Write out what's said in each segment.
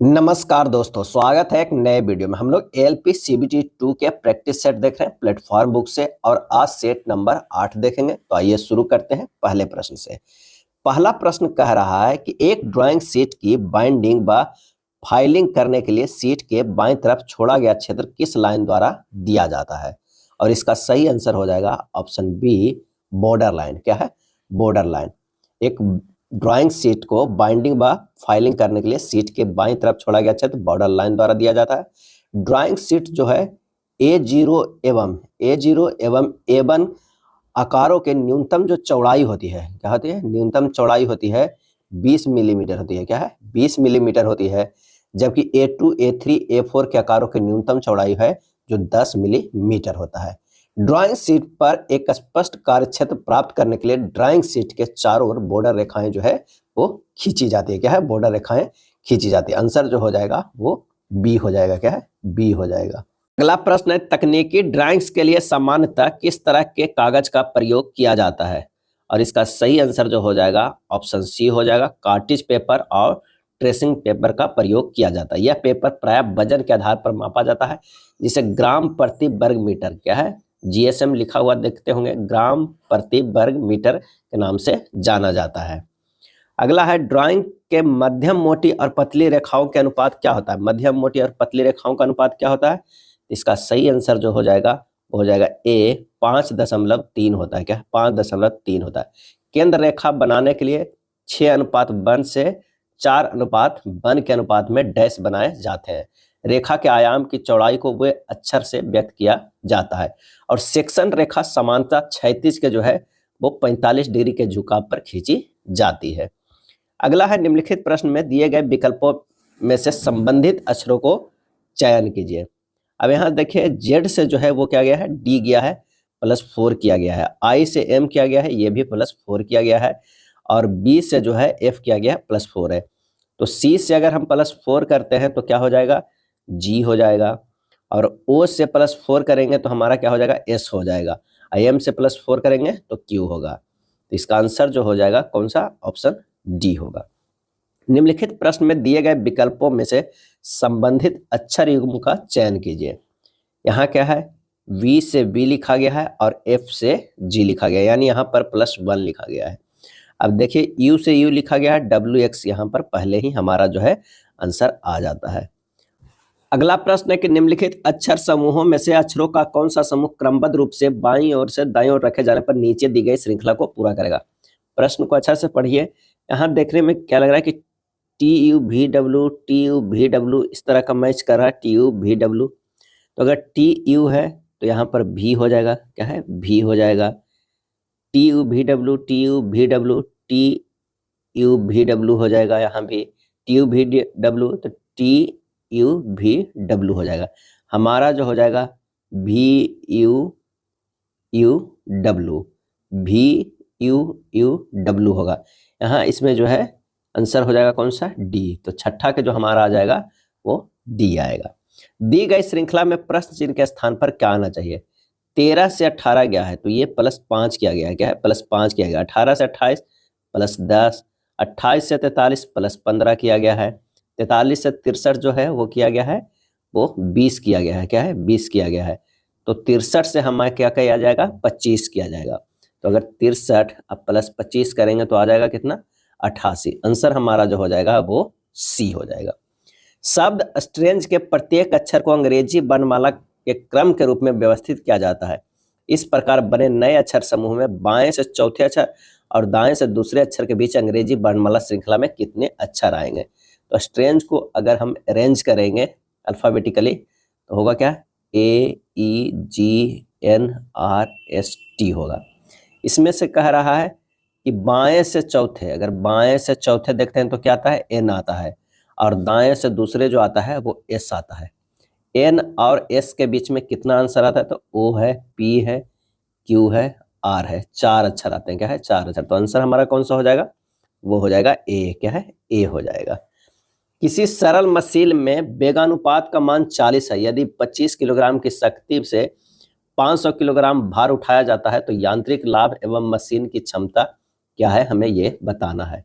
नमस्कार दोस्तों, स्वागत है एक नए वीडियो में। हम लोग एएलपी सीबीटी 2 के प्रैक्टिस सेट देख रहे हैं प्लेटफॉर्म बुक से और आज सेट नंबर 8 देखेंगे। तो आइए शुरू करते हैं पहले प्रश्न से। पहला प्रश्न कह रहा है कि एक ड्राइंग शीट की बाइंडिंग व फाइलिंग करने के लिए शीट के बाईं तरफ छोड़ा गया क्षेत्र किस लाइन द्वारा दिया जाता है। और इसका सही आंसर हो जाएगा ऑप्शन बी, बॉर्डर लाइन। क्या है? Border line. एक ड्राइंग शीट को बाइंडिंग व फाइलिंग करने के लिए शीट के बाईं तरफ छोड़ा गया क्षेत्र बॉर्डर लाइन द्वारा दिया जाता है। ड्राइंग शीट जो है A0 एवं A1 आकारों के न्यूनतम जो चौड़ाई होती है, क्या होती है? न्यूनतम चौड़ाई होती है 20 मिलीमीटर होती है। क्या है? 20 मिलीमीटर होती है। जबकि A2, A3, A4 के आकारों की न्यूनतम चौड़ाई है जो 10 मिलीमीटर होता है। ड्राइंग शीट पर एक स्पष्ट कार्यक्षेत्र प्राप्त करने के लिए ड्राइंग शीट के चारों ओर बॉर्डर रेखाएं जो है वो खींची जाती है। क्या है? बॉर्डर रेखाएं खींची जाती है। आंसर जो हो जाएगा वो बी हो जाएगा। क्या है? बी हो जाएगा। अगला प्रश्न है, तकनीकी ड्राइंग्स के लिए सामान्यतः किस तरह के कागज का प्रयोग किया जाता है। और इसका सही आंसर जो हो जाएगा ऑप्शन सी हो जाएगा, कार्टिज पेपर और ट्रेसिंग पेपर का प्रयोग किया जाता है। यह पेपर प्राय वजन के आधार पर मापा जाता है, जिसे ग्राम प्रति वर्ग मीटर, क्या है, जीएसएम लिखा हुआ देखते होंगे, ग्राम प्रति वर्ग मीटर के नाम से जाना जाता है। अगला है, ड्राइंग के मध्यम मोटी और पतली रेखाओं के अनुपात क्या होता है। मध्यम मोटी और पतली रेखाओं का अनुपात क्या होता है? इसका सही आंसर जो हो जाएगा वो हो जाएगा ए, 5.3 होता है। क्या? 5.3 होता है। केंद्र रेखा बनाने के लिए 6:1 से 4:1 के अनुपात में डैश बनाए जाते हैं। रेखा के आयाम की चौड़ाई को वे अक्षर से व्यक्त किया जाता है। और सेक्शन रेखा समानता क्षैतिज के जो है वो 45 डिग्री के झुकाव पर खींची जाती है। अगला है, निम्नलिखित प्रश्न में दिए गए विकल्पों में से संबंधित अक्षरों को चयन कीजिए। अब यहाँ देखिए, जेड से जो है वो क्या गया है, डी गया है, +4 किया गया है। आई से एम किया गया है, ये भी +4 किया गया है। और बी से जो है एफ किया गया है, +4 है। तो सी से अगर हम +4 करते हैं तो क्या हो जाएगा, जी हो जाएगा। और ओ से +4 करेंगे तो हमारा क्या हो जाएगा, एस हो जाएगा। आई एम से +4 करेंगे तो क्यू होगा। तो इसका आंसर जो हो जाएगा कौन सा, ऑप्शन डी होगा। निम्नलिखित प्रश्न में दिए गए विकल्पों में से संबंधित अक्षर युग्म का चयन कीजिए। यहाँ क्या है, वी से बी लिखा गया है और एफ से जी लिखा गया है, यानी यहाँ पर +1 लिखा गया है। अब देखिए, यू से यू लिखा गया है, WX यहाँ पर पहले ही हमारा जो है आंसर आ जाता है। अगला प्रश्न है कि निम्नलिखित अक्षर समूहों में से अक्षरों का कौन सा समूह क्रमबद्ध रूप से बाईं ओर से दाईं ओर रखे जाने पर नीचे दी गई श्रृंखला को पूरा करेगा। प्रश्न को अच्छा से पढ़िए। यहाँ देखने में क्या लग रहा है कि TUVW इस तरह का मैच कर रहा है, TUVW। तो अगर TU है तो यहाँ पर भी हो जाएगा, क्या है, भी हो जाएगा। TUVW हो जाएगा, यहाँ भी TUVW, तो TUVW हो जाएगा। हमारा जो हो जाएगा VUW होगा। यहाँ इसमें जो है आंसर हो जाएगा कौन सा, डी। तो छठा के जो हमारा आ जाएगा वो डी आएगा। दी गई श्रृंखला में प्रश्न चिन्ह के स्थान पर क्या आना चाहिए। 13 से 18 गया है तो ये +5 किया गया है। क्या है, +5 किया गया। 18 से 28 +10, 28 से 43 +15 किया गया है। 43 से 63 जो है वो किया गया है, वो 20 किया गया है। क्या है, 20 किया गया है। तो 63 से हमारा क्या किया जाएगा, 25 किया जाएगा। तो अगर 63 अब +25 करेंगे तो आ जाएगा कितना, 88। आंसर हमारा जो हो जाएगा वो सी हो जाएगा। शब्द स्ट्रेंज के प्रत्येक अक्षर को अंग्रेजी वर्णमाला के क्रम के रूप में व्यवस्थित किया जाता है। इस प्रकार बने नए अक्षर समूह में बाएं से चौथे अक्षर और दाएं से दूसरे अक्षर के बीच अंग्रेजी वर्णमाला श्रृंखला में कितने अक्षर आएंगे। तो स्ट्रेंज को अगर हम अरेंज करेंगे अल्फाबेटिकली तो होगा क्या, AEGNRST होगा। इसमें से कह रहा है कि बाएं से चौथे, अगर बाएं से चौथे देखते हैं तो क्या आता है, N आता है। और दाएं से दूसरे जो आता है वो S आता है। N और S के बीच में कितना आंसर आता है, तो O है, P है, Q है, R है। 4 अक्षर आते हैं। क्या है, 4 अक्षर। तो आंसर हमारा कौन सा हो जाएगा, वो हो जाएगा A। क्या है, A हो जाएगा। किसी सरल मशीन में वेगानुपात का मान 40 है। यदि 25 किलोग्राम की शक्ति से 500 किलोग्राम भार उठाया जाता है तो यांत्रिक लाभ एवं मशीन की क्षमता क्या है, हमें ये बताना है।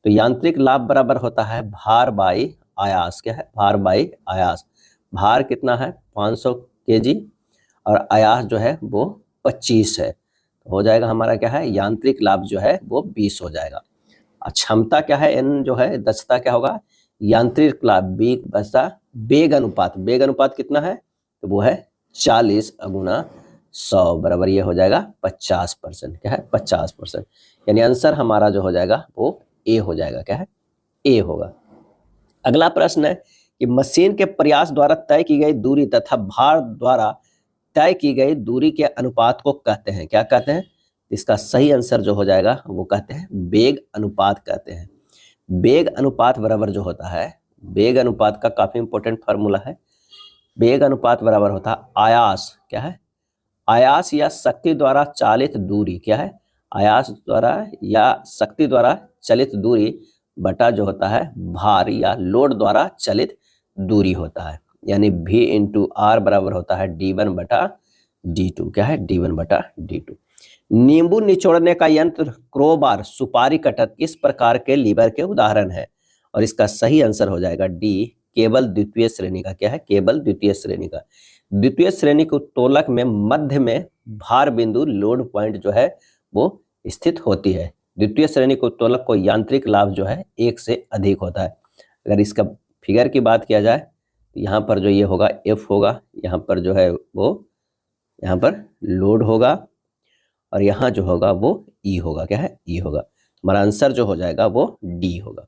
तो यांत्रिक लाभ बराबर होता है भार बाई आयास, क्या है, भार बाई आयास। भार कितना है 500 kg और आयास जो है वो 25 है, हो जाएगा हमारा क्या है, यांत्रिक लाभ जो है वो 20 हो जाएगा। क्षमता क्या है, एन जो है दक्षता क्या होगा, यांत्रिक लाभ वेग बसा वेग अनुपात, वेग अनुपात कितना है, तो वो है 40 गुना 100 बराबर ये हो जाएगा 50%, क्या है 50%। यानी आंसर हमारा जो हो जाएगा वो ए हो जाएगा, क्या है, ए होगा। अगला प्रश्न है कि मशीन के प्रयास द्वारा तय की गई दूरी तथा भार द्वारा तय की गई दूरी के अनुपात को कहते हैं, क्या कहते हैं, इसका सही आंसर जो हो जाएगा वो कहते हैं वेग अनुपात कहते हैं। वेग अनुपात बराबर जो होता है, वेग अनुपात का काफी इंपॉर्टेंट फार्मूला है। वेग अनुपात बराबर होता है आयास, क्या है, आयास या शक्ति द्वारा चालित दूरी, क्या है, आयास द्वारा या शक्ति द्वारा चलित दूरी बटा जो होता है भार या लोड द्वारा चलित दूरी होता है। यानी V इंटू आर बराबर होता है D1 बटा D2, क्या है, D1 बटा D2। नींबू निचोड़ने का यंत्र, क्रोबार, सुपारी कटर किस प्रकार के लीवर के उदाहरण है, और इसका सही आंसर हो जाएगा डी, केवल द्वितीय श्रेणी का, क्या है, केवल द्वितीय श्रेणी का। द्वितीय श्रेणी के उत्तोलक में मध्य में भार बिंदु लोड पॉइंट जो है वो स्थित होती है। द्वितीय श्रेणी के उत्तोलक को यांत्रिक लाभ जो है 1 से अधिक होता है। अगर इसका फिगर की बात किया जाए तो यहाँ पर जो ये होगा F होगा, यहाँ पर जो है वो यहाँ पर लोड होगा और यहाँ जो होगा वो E होगा, क्या है, E होगा। हमारा आंसर जो हो जाएगा वो D होगा।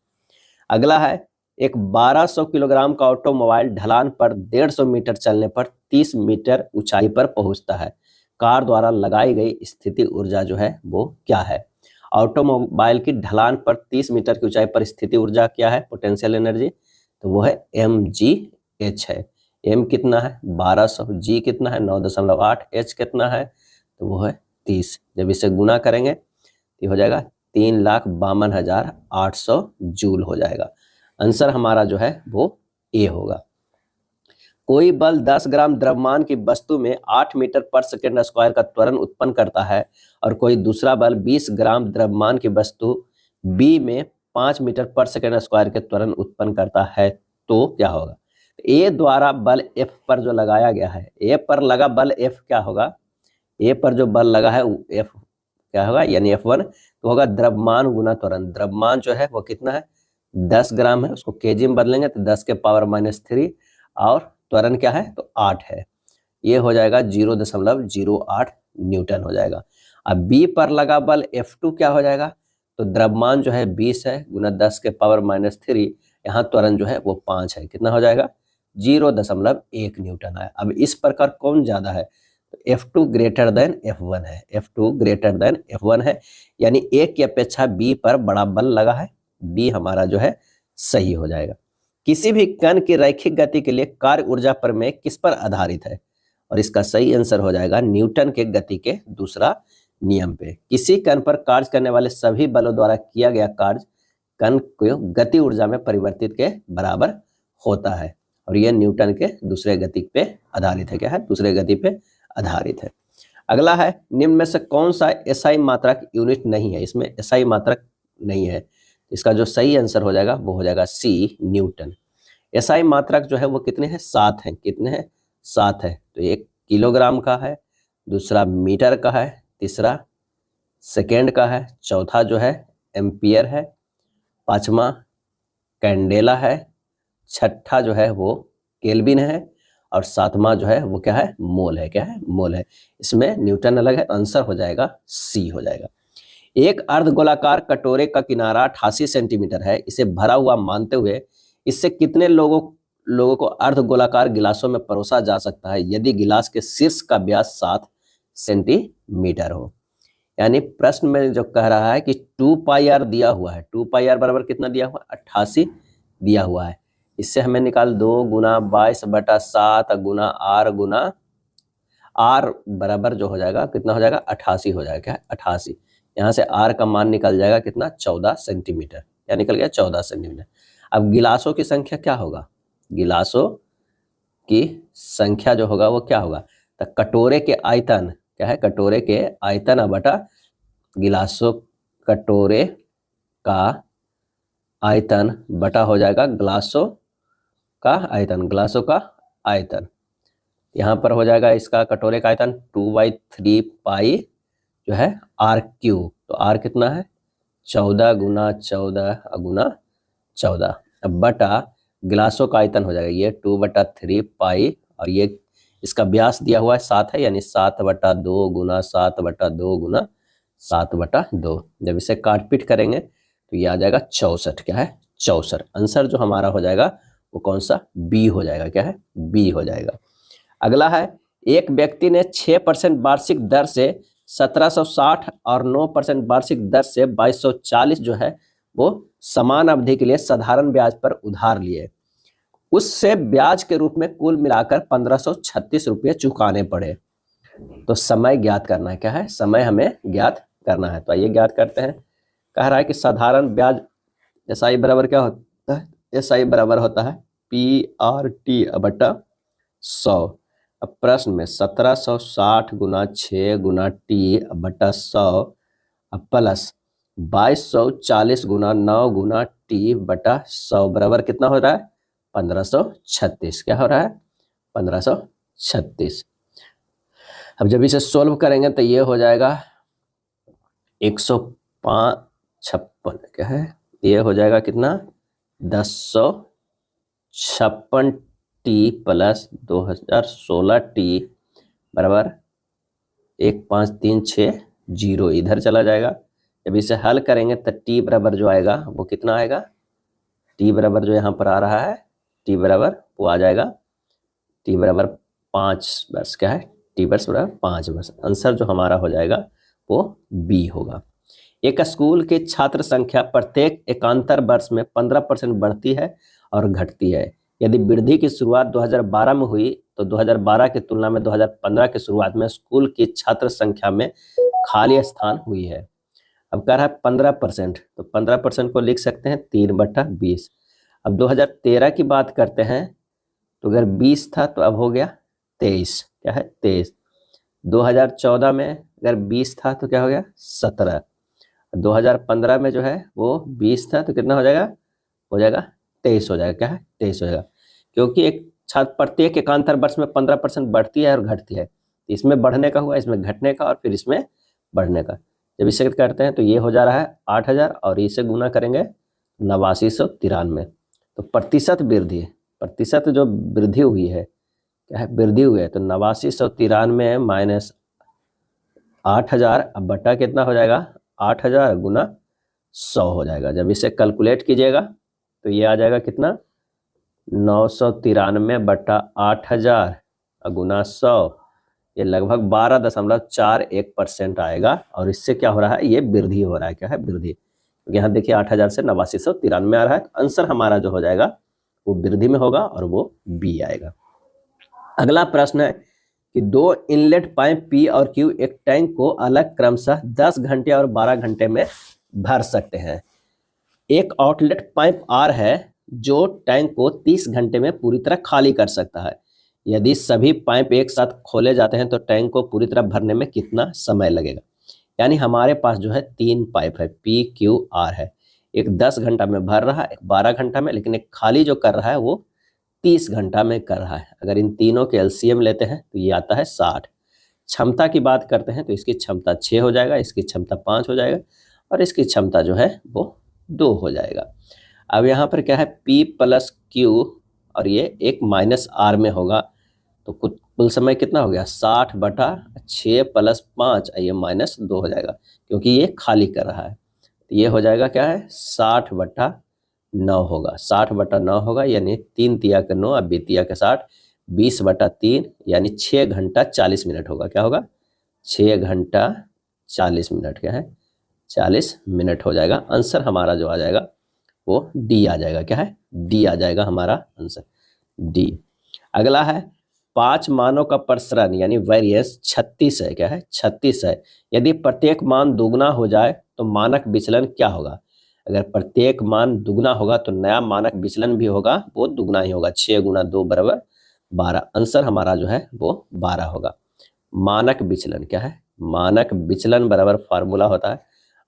अगला है, एक 1200 किलोग्राम का ऑटोमोबाइल ढलान पर 150 मीटर चलने पर 30 मीटर ऊंचाई पर पहुंचता है। कार द्वारा लगाई गई स्थिति ऊर्जा जो है वो क्या है। ऑटोमोबाइल की ढलान पर 30 मीटर की ऊंचाई पर स्थिति ऊर्जा क्या है, पोटेंशियल एनर्जी, तो वो है mgh है। m कितना है 1200, g कितना है 9.8, h कितना है तो वो है 30। जब इसे गुना करेंगे तो हो जाएगा 3,52,800 जूल हो जाएगा। आंसर हमारा जो है वो ए होगा। कोई बल 10 ग्राम द्रव्यमान की वस्तु में 8 मीटर पर सेकेंड स्क्वायर का त्वरण उत्पन्न करता है और कोई दूसरा बल 20 ग्राम द्रव्यमान की वस्तु बी में 5 मीटर पर सेकेंड स्क्वायर के त्वरण उत्पन्न करता है तो क्या होगा। ए द्वारा बल एफ पर जो लगाया गया है, ए पर लगा बल एफ क्या होगा, ए पर जो बल लगा है एफ क्या होगा, यानी F1 तो होगा द्रव्यमान गुना त्वरण। द्रव्यमान जो है वो कितना है 10 ग्राम है, उसको केजी में बदलेंगे तो 10 के पावर -3 और त्वरण क्या है तो 8 है, ये हो जाएगा 0.08 न्यूटन हो जाएगा। अब बी पर लगा बल F2 क्या हो जाएगा, तो द्रव्यमान जो है 20 है गुना 10 के पावर -3, यहाँ त्वरण जो है वो 5 है, कितना हो जाएगा 0.1 न्यूटन है। अब इस प्रकार कौन ज्यादा है, तो F2 ग्रेटर देन F1 है, F2 ग्रेटर देन F1 है, यानी ए की अपेक्षा बी पर बड़ा बल लगा है, बी हमारा जो है सही हो जाएगा। किसी भी कण की रैखिक गति के लिए कार्य ऊर्जा प्रमेय किस पर आधारित है, और इसका सही आंसर हो जाएगा न्यूटन के गति के दूसरा नियम पे। किसी कण पर कार्य करने वाले सभी बलों द्वारा किया गया कार्य कण को गति ऊर्जा में परिवर्तित के बराबर होता है, और यह न्यूटन के दूसरे गति पे आधारित है, क्या है, दूसरे गति पे आधारित है। अगला है, निम्न में से कौन सा एसआई मात्रक यूनिट नहीं है, इसमें एसआई मात्रक नहीं है, इसका जो सही आंसर हो जाएगा वो हो जाएगा सी, न्यूटन। एसआई मात्रक जो है वो कितने हैं 7 हैं, कितने हैं 7 है, तो एक किलोग्राम का है, दूसरा मीटर का है, तीसरा सेकेंड का है, चौथा जो है एम्पियर है, पांचवा कैंडेला है, छठा जो है वो केल्विन है और सातवां जो है वो क्या है मोल है, क्या है मोल है। इसमें न्यूटन अलग है, आंसर हो जाएगा सी हो जाएगा। एक अर्धगोलाकार कटोरे का किनारा 88 सेंटीमीटर है, इसे भरा हुआ मानते हुए इससे कितने लोगों को अर्धगोलाकार गिलासों में परोसा जा सकता है यदि गिलास के शीर्ष का व्यास 7 सेंटीमीटर हो। यानी प्रश्न में जो कह रहा है कि 2πr दिया हुआ है, 2πr बराबर कितना दिया हुआ है 88 दिया हुआ है, इससे हमें निकाल 2 गुना 22/7 गुना r गुना r बराबर जो हो जाएगा कितना हो जाएगा 88 हो जाएगा, क्या है 88। यहाँ से r का मान निकल जाएगा कितना 14 सेंटीमीटर, या निकल गया 14 सेंटीमीटर। अब गिलासों की संख्या क्या होगा, गिलासों की संख्या जो होगा वो क्या होगा, तो कटोरे के आयतन क्या है, कटोरे के आयतन बटा गिलासों, कटोरे का आयतन बटा हो जाएगा गिलासों का आयतन, ग्लासों का आयतन। यहाँ पर हो जाएगा इसका कटोरे का आयतन 2/3 पाई जो है आर क्यूब। तो आर कितना है 14 गुना 14 गुना 14। अब बटा गिलासों का आयतन हो जाएगा ये 2/3 पाई, और ये इसका व्यास दिया हुआ है 7 है, यानी 7/2 गुना 7/2 गुना 7/2। जब इसे काट पीट करेंगे तो ये आ जाएगा 64। क्या है 64। आंसर जो हमारा हो जाएगा वो कौन सा, बी हो जाएगा। क्या है बी हो जाएगा। अगला है, एक व्यक्ति ने 6% वार्षिक दर से 1760 और 9% वार्षिक दर से 2240 जो है वो समान अवधि के लिए साधारण ब्याज पर उधार लिए। उससे ब्याज के रूप में कुल मिलाकर 1536 रुपये चुकाने पड़े। तो समय ज्ञात करना है। क्या है समय हमें ज्ञात करना है। तो आइए ज्ञात करते हैं। कह रहा है कि साधारण ब्याज एसआई बराबर क्या होता है, एसआई बराबर होता है PRT बटा 100। अब प्रश्न में 1760 गुना 6 गुना टी बटा 100 प्लस 2240 गुना 9 गुना टी बटा 100 बराबर कितना हो रहा है 1536। क्या हो रहा है 1536। अब जब इसे सोल्व करेंगे तो ये हो जाएगा 105 क्या है, ये हो जाएगा कितना 1056 टी प्लस 2016 टी बराबर 1536 इधर चला जाएगा। जब इसे हल करेंगे तो टी बराबर जो आएगा वो कितना आएगा, टी बराबर जो यहाँ पर आ रहा है टी बराबर वो आ जाएगा टी बराबर 5 वर्ष। क्या है टी वर्ष बराबर 5 वर्ष। आंसर जो हमारा हो जाएगा वो बी होगा। एक स्कूल के छात्र संख्या प्रत्येक एकांतर वर्ष में 15% बढ़ती है और घटती है। यदि वृद्धि की शुरुआत 2012 में हुई तो 2012 की तुलना में 2015 की शुरुआत में स्कूल की छात्र संख्या में खाली स्थान हुई है। अब कह रहा है 15%, तो 15% को लिख सकते हैं 3/20। अब 2013 की बात करते हैं तो अगर 20 था तो अब हो गया 23। क्या है 23। 2014 में अगर 20 था तो क्या हो गया 17। 2015 में जो है वो 20 था तो कितना हो जाएगा 23 हो जाएगा। क्या है 23 हो जाएगा, क्योंकि एक छात्र प्रत्येक एकांतर वर्ष में 15% बढ़ती है और घटती है। इसमें बढ़ने का हुआ, इसमें घटने का और फिर इसमें बढ़ने का। जब इसे करते हैं तो ये हो जा रहा है 8000 और इसे गुना करेंगे 8993। तो प्रतिशत वृद्धि, प्रतिशत जो वृद्धि हुई है क्या है वृद्धि हुई है, तो 8993 माइनस 8000 अब बटा कितना हो जाएगा 8000 गुना 100 हो जाएगा। जब इसे कैलकुलेट कीजिएगा तो ये आ जाएगा कितना 993 बटा 8000 गुना 100, ये लगभग 12.41% आएगा। और इससे क्या हो रहा है ये वृद्धि हो रहा है। क्या है वृद्धि, तो यहाँ देखिए 8000 से 8993 आ रहा है। तो आंसर हमारा जो हो जाएगा वो वृद्धि में होगा और वो बी आएगा। अगला प्रश्न है कि दो इनलेट पाइप पी और क्यू एक टैंक को अलग क्रमशः 10 घंटे और 12 घंटे में भर सकते हैं। एक आउटलेट पाइप आर है जो टैंक को 30 घंटे में पूरी तरह खाली कर सकता है। यदि सभी पाइप एक साथ खोले जाते हैं तो टैंक को पूरी तरह भरने में कितना समय लगेगा। यानी हमारे पास जो है 3 पाइप है पी क्यू आर है, एक 10 घंटा में भर रहा है, एक 12 घंटा में, लेकिन एक खाली जो कर रहा है वो 30 घंटा में कर रहा है। अगर इन तीनों के एलसीएम लेते हैं तो ये आता है 60। क्षमता की बात करते हैं तो इसकी क्षमता 6 हो जाएगा, इसकी क्षमता 5 हो जाएगा और इसकी क्षमता जो है वो 2 हो जाएगा। अब यहाँ पर क्या है P प्लस Q और ये एक माइनस R में होगा, तो कुल समय कितना हो गया 60/6 प्लस 5, ये -2 हो जाएगा क्योंकि ये खाली कर रहा है। तो ये हो जाएगा क्या है 60/9 होगा, 60/9 होगा, यानी 3 तिया के 9 और 20 तिया के 60, 20/3 यानी 6 घंटा 40 मिनट होगा। क्या होगा 6 घंटा 40 मिनट। क्या है 40 मिनट हो जाएगा। आंसर हमारा जो आ जाएगा वो डी आ जाएगा। क्या है डी आ जाएगा हमारा आंसर डी। अगला है 5 मानों का प्रसरण यानी वेरिएंस 36 है। क्या है 36 है। यदि प्रत्येक मान दुगना हो जाए तो मानक विचलन क्या होगा। अगर प्रत्येक मान दुगना होगा तो नया मानक विचलन भी होगा वो दुगना ही होगा। 6 गुना 2 बराबर 12। आंसर हमारा जो है वो 12 होगा। मानक विचलन क्या है, मानक विचलन बराबर फार्मूला होता है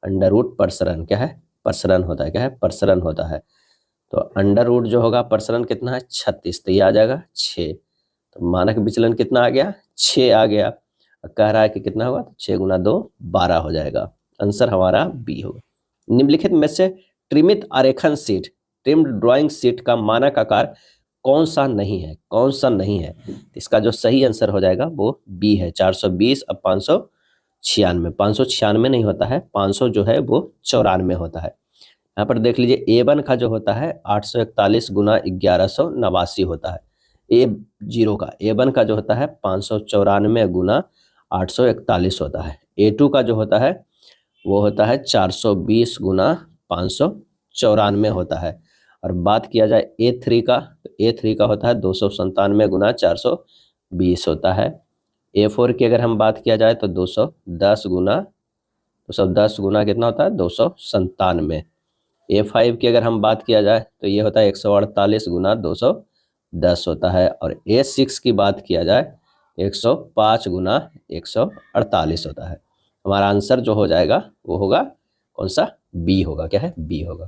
अंडर रूट प्रसरण। क्या है प्रसरण होता है। क्या है प्रसरण होता है। तो अंडर रूट जो होगा प्रसरण कितना है 36, तो ये आ जाएगा 6। तो मानक विचलन कितना आ गया 6 आ गया। कह रहा है कि कितना होगा, तो 6 गुना 2 12 हो जाएगा। आंसर हमारा बी होगा। निम्नलिखित में से ट्रिमित आरेखन शीट, ट्रिम्ड ड्राइंग शीट का मानक आकार कौन सा नहीं है, कौन सा नहीं है। इसका जो सही आंसर हो जाएगा वो बी है, 420 अब 596। 596 नहीं होता है, 500 जो है वो 94 होता है। यहाँ पर देख लीजिए A1 का जो होता है 841 गुना 1189 होता है। A0 का A1 का जो होता है 594 गुना 841 होता है। A2 का जो होता है वो होता है 420 गुना 594 होता है। और बात किया जाए A3 का, तो A3 का होता है 297 गुना 420 होता है। A4 की अगर हम बात किया जाए तो 210 गुना कितना होता है 297। A5 की अगर हम बात किया जाए तो ये होता है 148 गुना 210 होता है। और A6 की बात किया जाए 105 गुना 148 होता है। हमारा आंसर जो हो जाएगा वो होगा कौन सा, बी होगा। क्या है, बी होगा।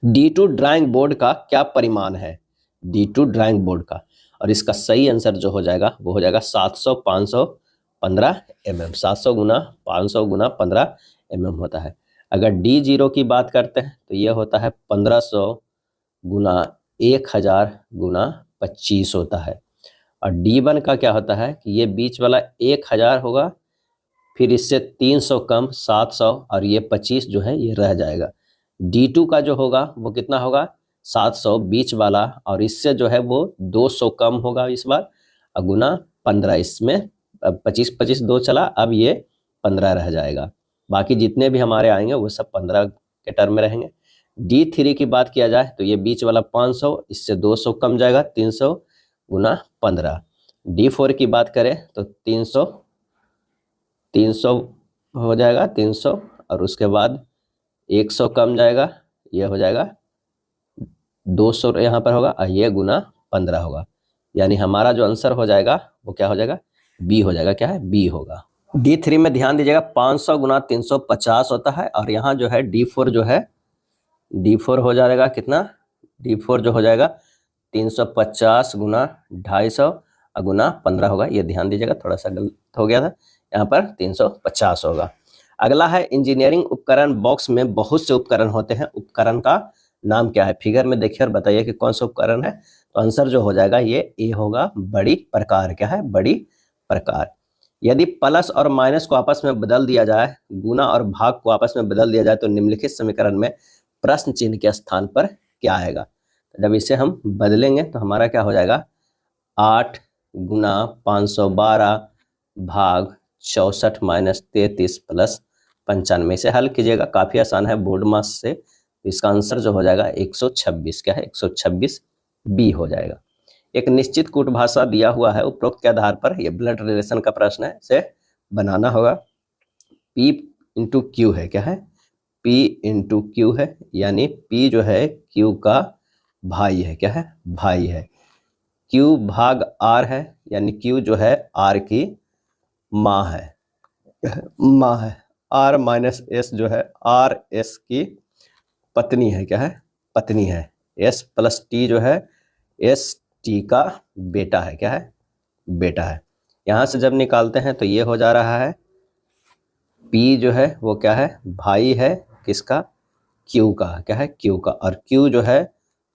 D2 ड्राइंग बोर्ड का क्या परिमाण है, D2 ड्राइंग बोर्ड का, और इसका सही आंसर जो हो जाएगा वो हो जाएगा 700 515 mm। 700 गुना 500 गुना 15 mm होता है। अगर D0 की बात करते हैं तो ये होता है 1500 गुना 1000 गुना 25 होता है। और D1 का क्या होता है कि ये बीच वाला 1000 होगा, फिर इससे 300 कम 700, और ये 25 जो है ये रह जाएगा। D2 का जो होगा वो कितना होगा 700 बीच वाला, और इससे जो है वो 200 कम होगा इस बार, और गुना 15, इसमें 25 25 2 चला, अब ये 15 रह जाएगा। बाकी जितने भी हमारे आएंगे वो सब 15 के टर्म में रहेंगे। D3 की बात किया जाए तो ये बीच वाला 500, इससे 200 कम जाएगा, 300 गुना 15। D4 की बात करें तो 300 हो जाएगा, 300, और उसके बाद 100 कम जाएगा, ये हो जाएगा 200 यहाँ पर होगा, और ये गुना 15 होगा। यानी हमारा जो आंसर हो जाएगा वो क्या हो जाएगा, बी हो जाएगा। क्या है, बी होगा। D3 में ध्यान दीजिएगा 500 गुना 350 होता है, और यहाँ जो है D4 जो है D4 हो जाएगा कितना, D4 जो हो जाएगा 350 गुना 250 गुना 15 होगा। ये ध्यान दीजिएगा, थोड़ा सा गलत हो गया था, यहाँ पर 350 होगा। अगला है इंजीनियरिंग उपकरण बॉक्स में बहुत से उपकरण होते हैं, उपकरण का नाम क्या है। फिगर में देखिए और बताइए कि कौन सा उपकरण है। तो आंसर जो हो जाएगा ये ए होगा, बड़ी प्रकार। क्या है, बड़ी प्रकार। यदि प्लस और माइनस को आपस में बदल दिया जाए, गुना और भाग को आपस में बदल दिया जाए, तो निम्नलिखित समीकरण में प्रश्न चिन्ह के स्थान पर क्या आएगा। तो जब इसे हम बदलेंगे तो हमारा क्या हो जाएगा, 8 गुना 512 भाग 64 माइनस 33 प्लस 95 से हल कीजिएगा। काफ़ी आसान है, बोर्ड मास से। तो इसका आंसर जो हो जाएगा 126। क्या है, 126 बी हो जाएगा। एक निश्चित कूट भाषा दिया हुआ है, उपरोक्त के आधार पर यह ब्लड रिलेशन का प्रश्न है, इसे बनाना होगा। P इंटू क्यू है। क्या है, P इंटू क्यू है, यानी P जो है Q का भाई है। क्या है, भाई है। Q भाग R है, यानी Q जो है R की माँ है, माँ है। R माइनस S जो है R S की पत्नी है। क्या है, पत्नी है। S प्लस T जो है S T का बेटा है। क्या है, बेटा है। यहाँ से जब निकालते हैं तो ये हो जा रहा है, P जो है वो क्या है, भाई है किसका, Q का। क्या है, Q का। और Q जो है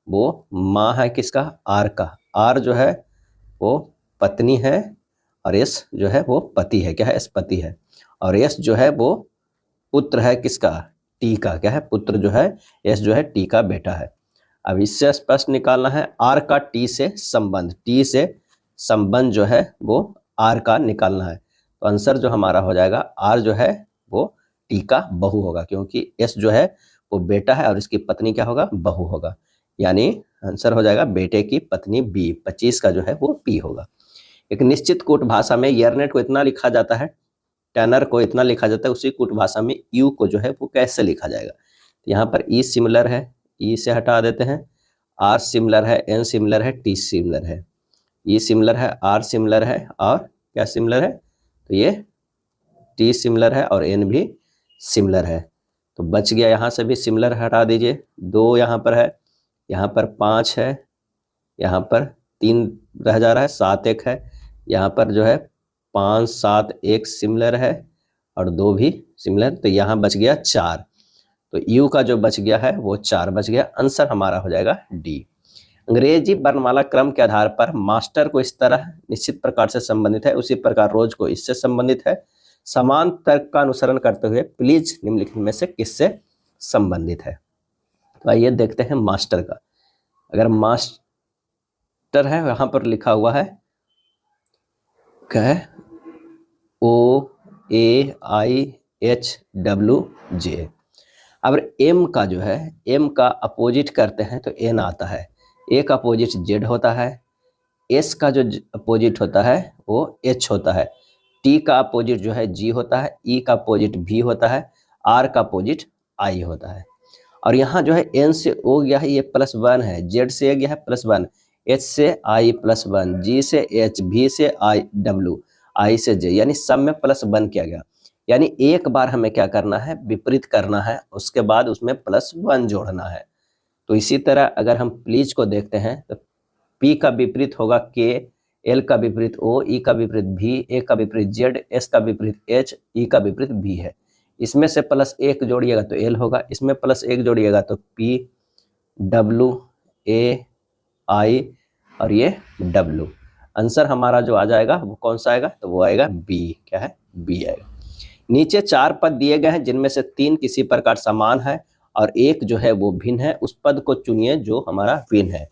वो माँ है किसका, R का। R जो है वो पत्नी है, और S जो है वो पति है। क्या है, S पति है। और S जो है वो पुत्र है किसका, T का। क्या है, पुत्र जो है S जो है T का बेटा है। अब इससे स्पष्ट निकालना है R का T से संबंध, T से संबंध जो है वो R का निकालना है। तो आंसर जो हमारा हो जाएगा, R जो है वो T का बहू होगा, क्योंकि S जो है वो बेटा है और इसकी पत्नी क्या होगा, बहू होगा। यानी आंसर हो जाएगा बेटे की पत्नी बी। 25 का जो है वो पी होगा। एक निश्चित कूट भाषा में यरनेट को इतना लिखा जाता है, टैनर को इतना लिखा जाता है, उसी कूट भाषा में यू को जो है वो कैसे लिखा जाएगा। तो यहाँ पर ई सिमिलर है, ई से हटा देते हैं। आर सिमिलर है, एन सिमिलर है, टी सिमिलर है। ई सिमिलर है, आर सिमिलर है, और क्या सिमिलर है, तो ये टी सिमिलर है, और एन भी सिमिलर है। तो बच गया, यहाँ से भी सिमिलर हटा दीजिए, 2 यहाँ पर है, यहाँ पर 5 है, यहाँ पर 3 रह जा रहा है, 7 एक है, यहाँ पर जो है 5 7 1 सिमिलर है और 2 भी सिमिलर, तो यहाँ बच गया 4। तो यू का जो बच गया है वो 4 बच गया। आंसर हमारा हो जाएगा डी। अंग्रेजी वर्णमाला क्रम के आधार पर मास्टर को इस तरह निश्चित प्रकार से संबंधित है, उसी प्रकार रोज को इससे संबंधित है। समान तर्क का अनुसरण करते हुए प्लीज निम्नलिखित में से किससे संबंधित है। तो आइए देखते हैं मास्टर का। अगर मास्टर है, यहां पर लिखा हुआ है क्या है, OAIHWJ। अब एम का जो है, एम का अपोजिट करते हैं तो एन आता है, ए का अपोजिट जेड होता है, एस का जो अपोजिट होता है वो एच होता है, टी का अपोजिट जो है जी होता है, ई का अपोजिट भी होता है, आर का अपोजिट आई होता है। और यहाँ जो है एन से ओ गया है ये +1 है, जेड से गया है +1, एच से आई +1, जी से एच, भी से आई डब्ल्यू, आई से जे, यानी सब में +1 किया गया। यानी एक बार हमें क्या करना है, विपरीत करना है, उसके बाद उसमें +1 जोड़ना है। तो इसी तरह अगर हम प्लीज को देखते हैं तो पी का विपरीत होगा के, एल का विपरीत ओ, ई का विपरीत भी, ए का विपरीत जेड, एस का विपरीत एच, ई का विपरीत बी है। इसमें से +1 जोड़िएगा तो एल होगा, इसमें +1 जोड़िएगा तो पी, डब्ल्यू, ए, आई और ये डब्ल्यू। आंसर हमारा जो आ जाएगा वो कौन सा आएगा, तो वो आएगा बी। क्या है, बी आएगा। नीचे 4 पद दिए गए हैं जिनमें से 3 किसी प्रकार समान है और एक जो है वो भिन्न है। उस पद को चुनिए जो हमारा भिन्न है।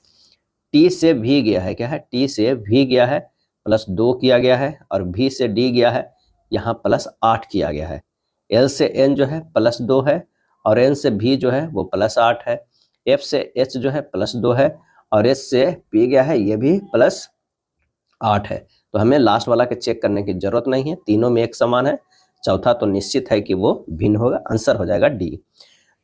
टी से भी गया है, क्या है, टी से भी गया है, +2 किया गया है, और भी से डी गया है, यहाँ +8 किया गया है। एल से एन जो है +2 है, और एन से भी जो है वो +8 है। एफ से एच जो है +2 है, और एस से पी गया है, ये भी +8 है। तो हमें लास्ट वाला के चेक करने की जरूरत नहीं है, तीनों में एक समान है। चौथा तो निश्चित है कि वो भिन्न होगा। आंसर हो जाएगा डी।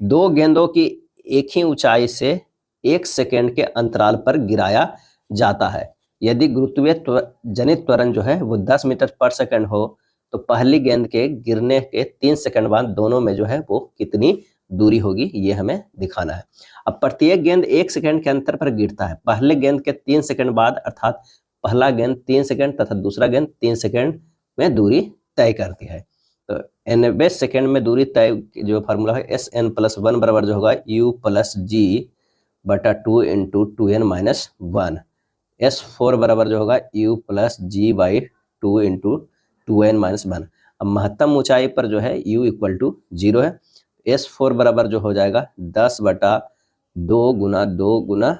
2 गेंदों की एक ही ऊंचाई से 1 सेकेंड के अंतराल पर गिराया जाता है। यदि गुरुत्वीय जनित त्वरण जो है वो 10 मीटर पर सेकंड हो तो पहली गेंद के गिरने के 3 सेकंड बाद दोनों में जो है वो कितनी दूरी होगी, ये हमें दिखाना है। अब प्रत्येक गेंद 1 सेकंड के अंतर पर गिरता है। पहले गेंद के 3 सेकंड बाद, अर्थात पहला गेंद 3 सेकंड तथा दूसरा गेंद 3 सेकंड में दूरी तय करती है। तो 90 सेकंड में दूरी तय जो फार्मूला है, SN+1 बराबर जो होगा U+G/2 × 2n - 1। S4 बराबर जो होगा U+G/2 × 2n - 1। अब महत्तम ऊंचाई पर जो है U = 0 है। S4 बराबर जो हो जाएगा 10/2 × 2 ×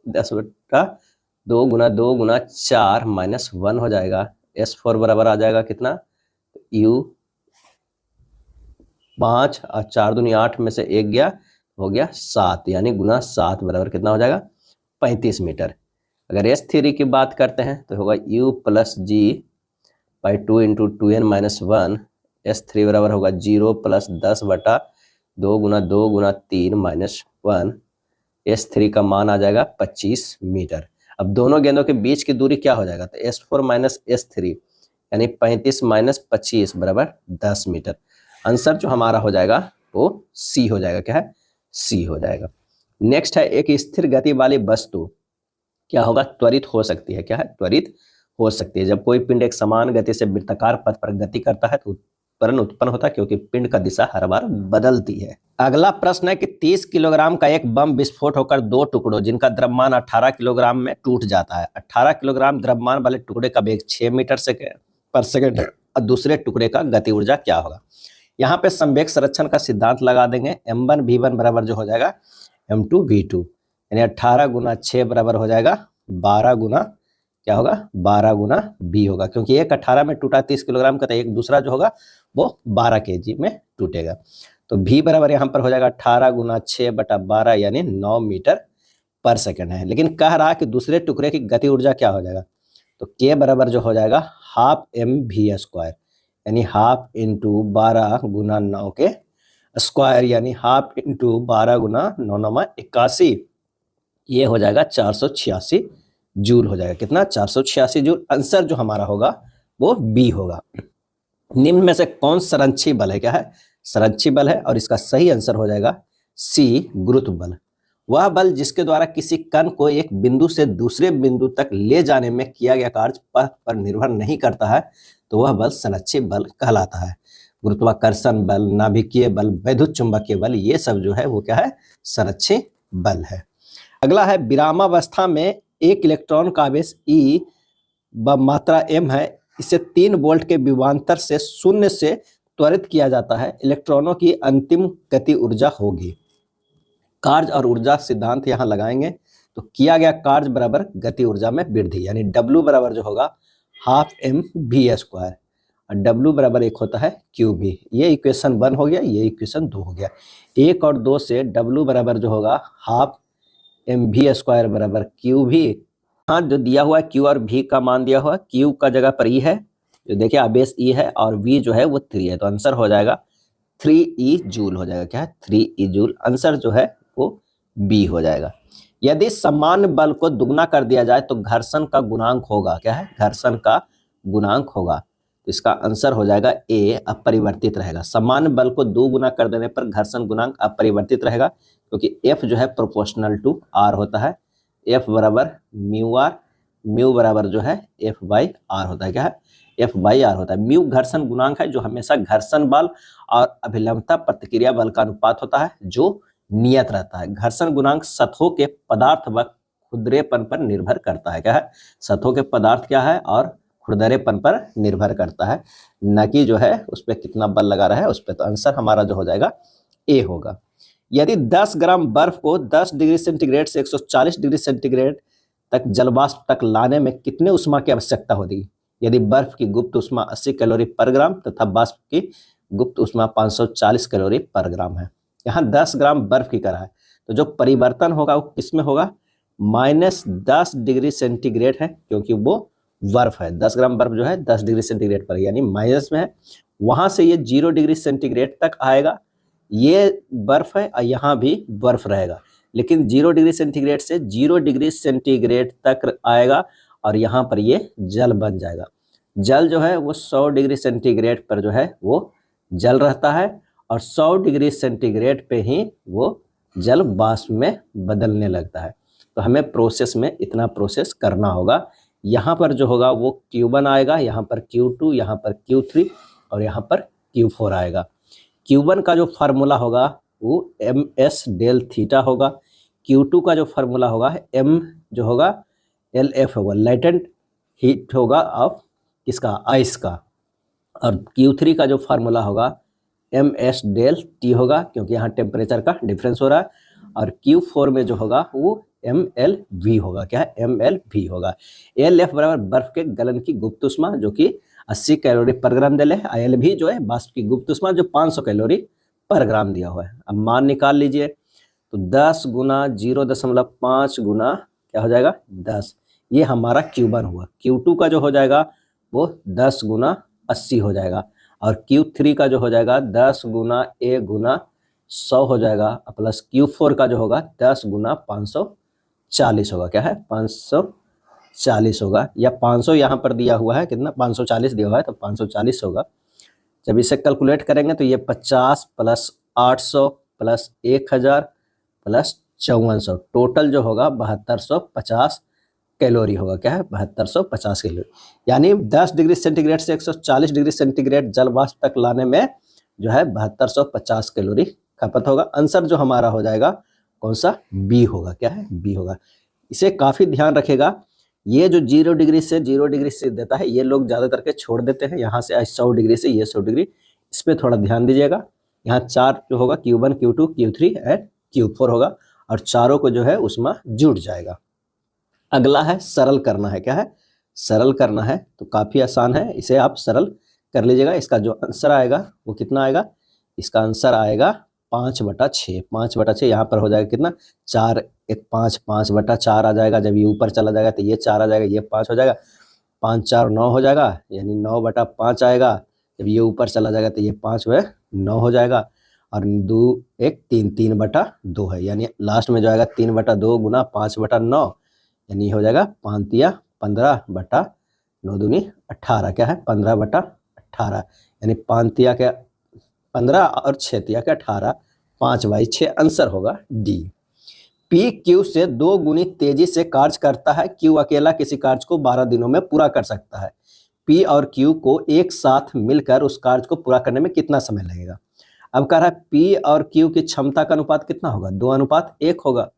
10/2 × 2 × 4 - 1 हो जाएगा। S4 बराबर आ जाएगा कितना, U 5 और 4 दूनी 8 में से 1 गया, हो गया 7, यानी गुना 7 बराबर कितना हो जाएगा, 35 मीटर। अगर S3 की बात करते हैं तो होगा U+G/2 × 2n - 1। S3 बराबर होगा 0 + 10/2 × 2 × 3 - 1। S3 का मान आ जाएगा 25 मीटर। अब दोनों गेंदों के बीच की दूरी क्या हो जाएगा, तो S4 - S3 यानी 35 - 25 बराबर 10 मीटर। आंसर जो हमारा हो जाएगा वो सी हो जाएगा। क्या है, सी हो जाएगा। नेक्स्ट है, एक स्थिर गति वाली वस्तु क्या होगा, त्वरित हो सकती है। क्या है, त्वरित हो सकती है। जब कोई पिंड एक समान गति से वृत्ताकार पथ पर गति करता है तो त्वरण उत्पन्न होता है, क्योंकि पिंड का दिशा हर बार बदलती है। अगला प्रश्न है कि 30 किलोग्राम का एक बम विस्फोट होकर 2 टुकड़ों जिनका द्रव्यमान 18 किलोग्राम में टूट जाता है। 18 किलोग्राम द्रव्यमान वाले टुकड़े का वेग 6 मीटर पर सेकंड है और दूसरे टुकड़े का गति ऊर्जा क्या होगा। यहाँ पे संवेग संरक्षण का सिद्धांत लगा देंगे। m1v1 बराबर जो हो जाएगा m2v2, यानी 18 × 6 बराबर हो जाएगा 12 गुना क्या होगा, 12 गुना v होगा, क्योंकि एक 18 में टूटा 30 किलोग्राम का, तो एक दूसरा जो होगा वो 12 kg में टूटेगा। तो v बराबर यहाँ पर हो जाएगा 18 × 6/12 यानी 9 मीटर पर सेकंड है। लेकिन कह रहा कि दूसरे टुकड़े की गति ऊर्जा क्या हो जाएगा, तो k बराबर जो हो जाएगा ½ mv², यानी ½ × 12 × 9 के स्क्वायर, यानी ½ × 12 × 9 9 81, ये हो जाएगा 486 जूल हो जाएगा। कितना, 486 जूल। आंसर जो हमारा होगा वो बी होगा। निम्न में से कौन संरक्षी बल है, क्या है, संरक्षी बल है, और इसका सही आंसर हो जाएगा सी, गुरुत्व बल। वह बल जिसके द्वारा किसी कण को एक बिंदु से दूसरे बिंदु तक ले जाने में किया गया कार्य पथ पर निर्भर नहीं करता है तो वह बल संरक्षी बल कहलाता है। गुरुत्वाकर्षण बल, नाभिकीय बल, वैद्युत चुंबकीय बल, ये सब जो है वो क्या है, संरक्षी बल है। अगला है विरामावस्था में एक इलेक्ट्रॉन का आवेश E व मात्रा m है, इसे 3 वोल्ट के विभवांतर से शून्य से त्वरित किया जाता है, इलेक्ट्रॉनों की अंतिम गति ऊर्जा होगी। कार्य और ऊर्जा सिद्धांत यहाँ लगाएंगे तो किया गया कार्य बराबर गति ऊर्जा में वृद्धि, यानी W बराबर जो होगा हाफ mv², और W बराबर एक होता है QV। ये इक्वेशन 1 हो गया, ये इक्वेशन 2 हो गया। 1 और 2 से W बराबर जो होगा हाफ mv² बराबर QV। हाँ, जो दिया हुआ है Q और V का मान दिया हुआ, Q का जगह पर E है, जो देखिए आवेश E है, और V जो है वो 3 है, तो आंसर हो जाएगा 3E जूल हो जाएगा। क्या है, 3E जूल। आंसर जो है वो B हो जाएगा। यदि समान बल को दुगना कर दिया जाए तो घर्षण का गुणांक होगा, क्या है, घर्षण का गुणांक होगा, तो इसका आंसर हो जाएगा A, अपरिवर्तित रहेगा। समान बल को 2 गुना कर देने पर घर्षण गुणांक अपरिवर्तित रहेगा, क्योंकि F जो है प्रोपोर्शनल टू R होता है। F बराबर म्यू आर, म्यू बराबर जो है F बाई आर होता है। क्या है, F बाई आर होता है। म्यू घर्षण गुणांक है, जो हमेशा घर्षण बल और अभिलंबता प्रतिक्रिया बल का अनुपात होता है, जो नियत रहता है। घर्षण गुणांक सतहों के पदार्थ व खुरदरेपन पर निर्भर करता है। क्या है, सतहों के पदार्थ क्या है और खुरदरेपन पर निर्भर करता है, न कि जो है उस पर कितना बल लगा रहा है उस पर। तो आंसर हमारा जो हो जाएगा ए होगा। यदि 10 ग्राम बर्फ को 10 डिग्री सेंटीग्रेड से 140 डिग्री सेंटीग्रेड तक जलवाष्प तक लाने में कितने उष्मा की आवश्यकता होगी? यदि बर्फ की गुप्त उष्मा 80 कैलोरी पर ग्राम तथा वाष्प की गुप्त उष्मा 540 कैलोरी पर ग्राम है। यहाँ 10 ग्राम बर्फ की करा है, तो जो परिवर्तन होगा वो किसमें होगा, -10 डिग्री सेंटीग्रेड है, क्योंकि वो बर्फ है। 10 ग्राम बर्फ जो है 10 डिग्री सेंटीग्रेड पर, यानी माइनस में है। वहां से ये 0 डिग्री सेंटीग्रेड तक आएगा, ये बर्फ है और यहाँ भी बर्फ रहेगा, लेकिन 0 डिग्री सेंटीग्रेड से 0 डिग्री सेंटीग्रेड तक आएगा और यहाँ पर ये जल बन जाएगा। जल जो है वो 100 डिग्री सेंटीग्रेड पर जो है वो जल रहता है, और 100 डिग्री सेंटीग्रेड पे ही वो जल वाष्प में बदलने लगता है। तो हमें प्रोसेस में इतना प्रोसेस करना होगा। यहाँ पर जो होगा वो Q1 आएगा, यहाँ पर Q2, यहाँ पर Q3 और यहाँ पर Q4 आएगा। Q1 का जो फार्मूला होगा वो ms डेल थीटा होगा। Q2 का जो फार्मूला होगा m जो होगा LF होगा, लेटेंट हीट होगा ऑफ किसका, आइस का। और Q3 का जो फार्मूला होगा ms डेल T होगा, क्योंकि यहाँ टेम्परेचर का डिफरेंस हो रहा है। और Q4 में जो होगा वो MLV होगा। क्या है, MLV होगा। LF बराबर बर्फ के गलन की गुप्त उष्मा, जो कि 80 कैलोरी पर ग्राम दिले है। LV जो है वाष्प की गुप्त उष्मा, जो 500 कैलोरी पर ग्राम दिया हुआ है। अब मान निकाल लीजिए, तो 10 गुना 0.5 गुना क्या हो जाएगा 10, ये हमारा Q1 हुआ। Q2 का जो हो जाएगा वो 10 गुना 80 हो जाएगा, और Q3 का जो हो जाएगा 10 गुना A गुना 100 हो जाएगा, प्लस Q4 का जो होगा 10 गुना 540 होगा। क्या है, 540 होगा, या 500 यहाँ पर दिया हुआ है, कितना 540 दिया हुआ है, तो 540 होगा। जब इसे कैलकुलेट करेंगे तो ये 50 प्लस 800 प्लस 1000 प्लस 5400, टोटल जो होगा 7250 कैलोरी होगा। क्या है, 7250 कैलोरी। यानी 10 डिग्री सेंटीग्रेड से 140 डिग्री सेंटीग्रेड जल वाष्प तक लाने में जो है 7250 कैलोरी खपत होगा। आंसर जो हमारा हो जाएगा कौन सा, बी होगा। क्या है, बी होगा। इसे काफी ध्यान रखेगा, ये जो 0 डिग्री से 0 डिग्री से देता है ये लोग ज्यादा करके छोड़ देते हैं, यहाँ से 100 डिग्री से ये 100 डिग्री, इस पर थोड़ा ध्यान दीजिएगा। यहाँ 4 जो होगा Q1 Q2 Q3 and Q4 होगा, और चारों को जो है उसमें जुड़ जाएगा। अगला है सरल करना है। क्या है, सरल करना है, तो काफी आसान है, इसे आप सरल कर लीजिएगा। इसका जो आंसर आएगा वो कितना आएगा, इसका आंसर आएगा 5/6। 5/6 यहाँ पर हो जाएगा कितना, 4 1 5, 5/4 आ जाएगा। जब ये ऊपर चला जाएगा तो ये 4 आ जाएगा, ये 5 हो जाएगा, 5 4 9 हो जाएगा, यानी 9/5 आएगा। जब ये ऊपर चला जाएगा तो ये 5 व 9 हो जाएगा, और 2 1 3, 3/2 है, यानी लास्ट में जो आएगा 3/2 गुना 5/9, यानी हो जाएगा 5 तिया 15/9 दूनी 18। क्या है, 15/18, यानी 5 तिया के 15 और 6 तिया के 18, 5/6 आंसर होगा डी। पी क्यू से 2 गुनी तेजी से कार्य करता है, क्यू अकेला किसी कार्य को 12 दिनों में पूरा कर सकता है। पी और क्यू को एक साथ मिलकर उस कार्य को पूरा करने में कितना समय लगेगा। अब कह रहा है पी और क्यू की क्षमता का अनुपात कितना होगा, 2:1 होगा।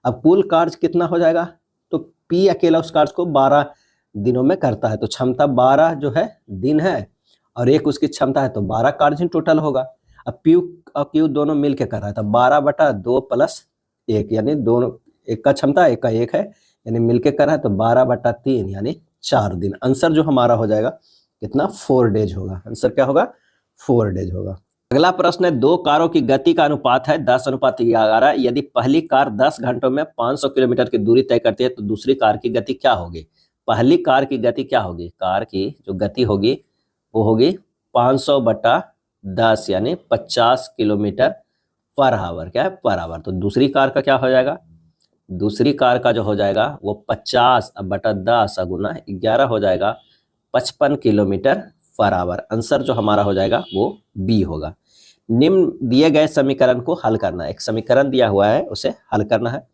अब कुल कार्य कितना हो जाएगा, तो पी अकेला उस कार्य को 12 दिनों में करता है, तो क्षमता 12 जो है दिन है और एक उसकी क्षमता है, तो 12 कार्य ही टोटल होगा। अब पी और क्यू दोनों मिल के कर रहा है, तो 12/2 + 1 यानी दोनों, एक का क्षमता एक का 1 है, यानी मिलके कर रहा है, तो 12/3 यानी 4 दिन। आंसर जो हमारा हो जाएगा कितना, 4 डेज होगा। आंसर क्या होगा, 4 डेज होगा। अगला प्रश्न है, 2 कारों की गति का अनुपात है 10:11। यदि पहली कार 10 घंटों में 500 किलोमीटर की दूरी तय करती है तो दूसरी कार की गति क्या होगी। पहली कार की गति क्या होगी, कार की जो गति होगी वो होगी 500/10 यानी 50 किलोमीटर पर आवर, क्या है, पर आवर। तो दूसरी कार का क्या हो जाएगा, दूसरी कार का जो हो जाएगा वो 50/10 गुना 11 हो जाएगा, 55 किलोमीटर पर आवर। आंसर जो हमारा हो जाएगा वो बी होगा। निम्न दिए गए समीकरण को हल करना है। एक समीकरण दिया हुआ है उसे हल करना है।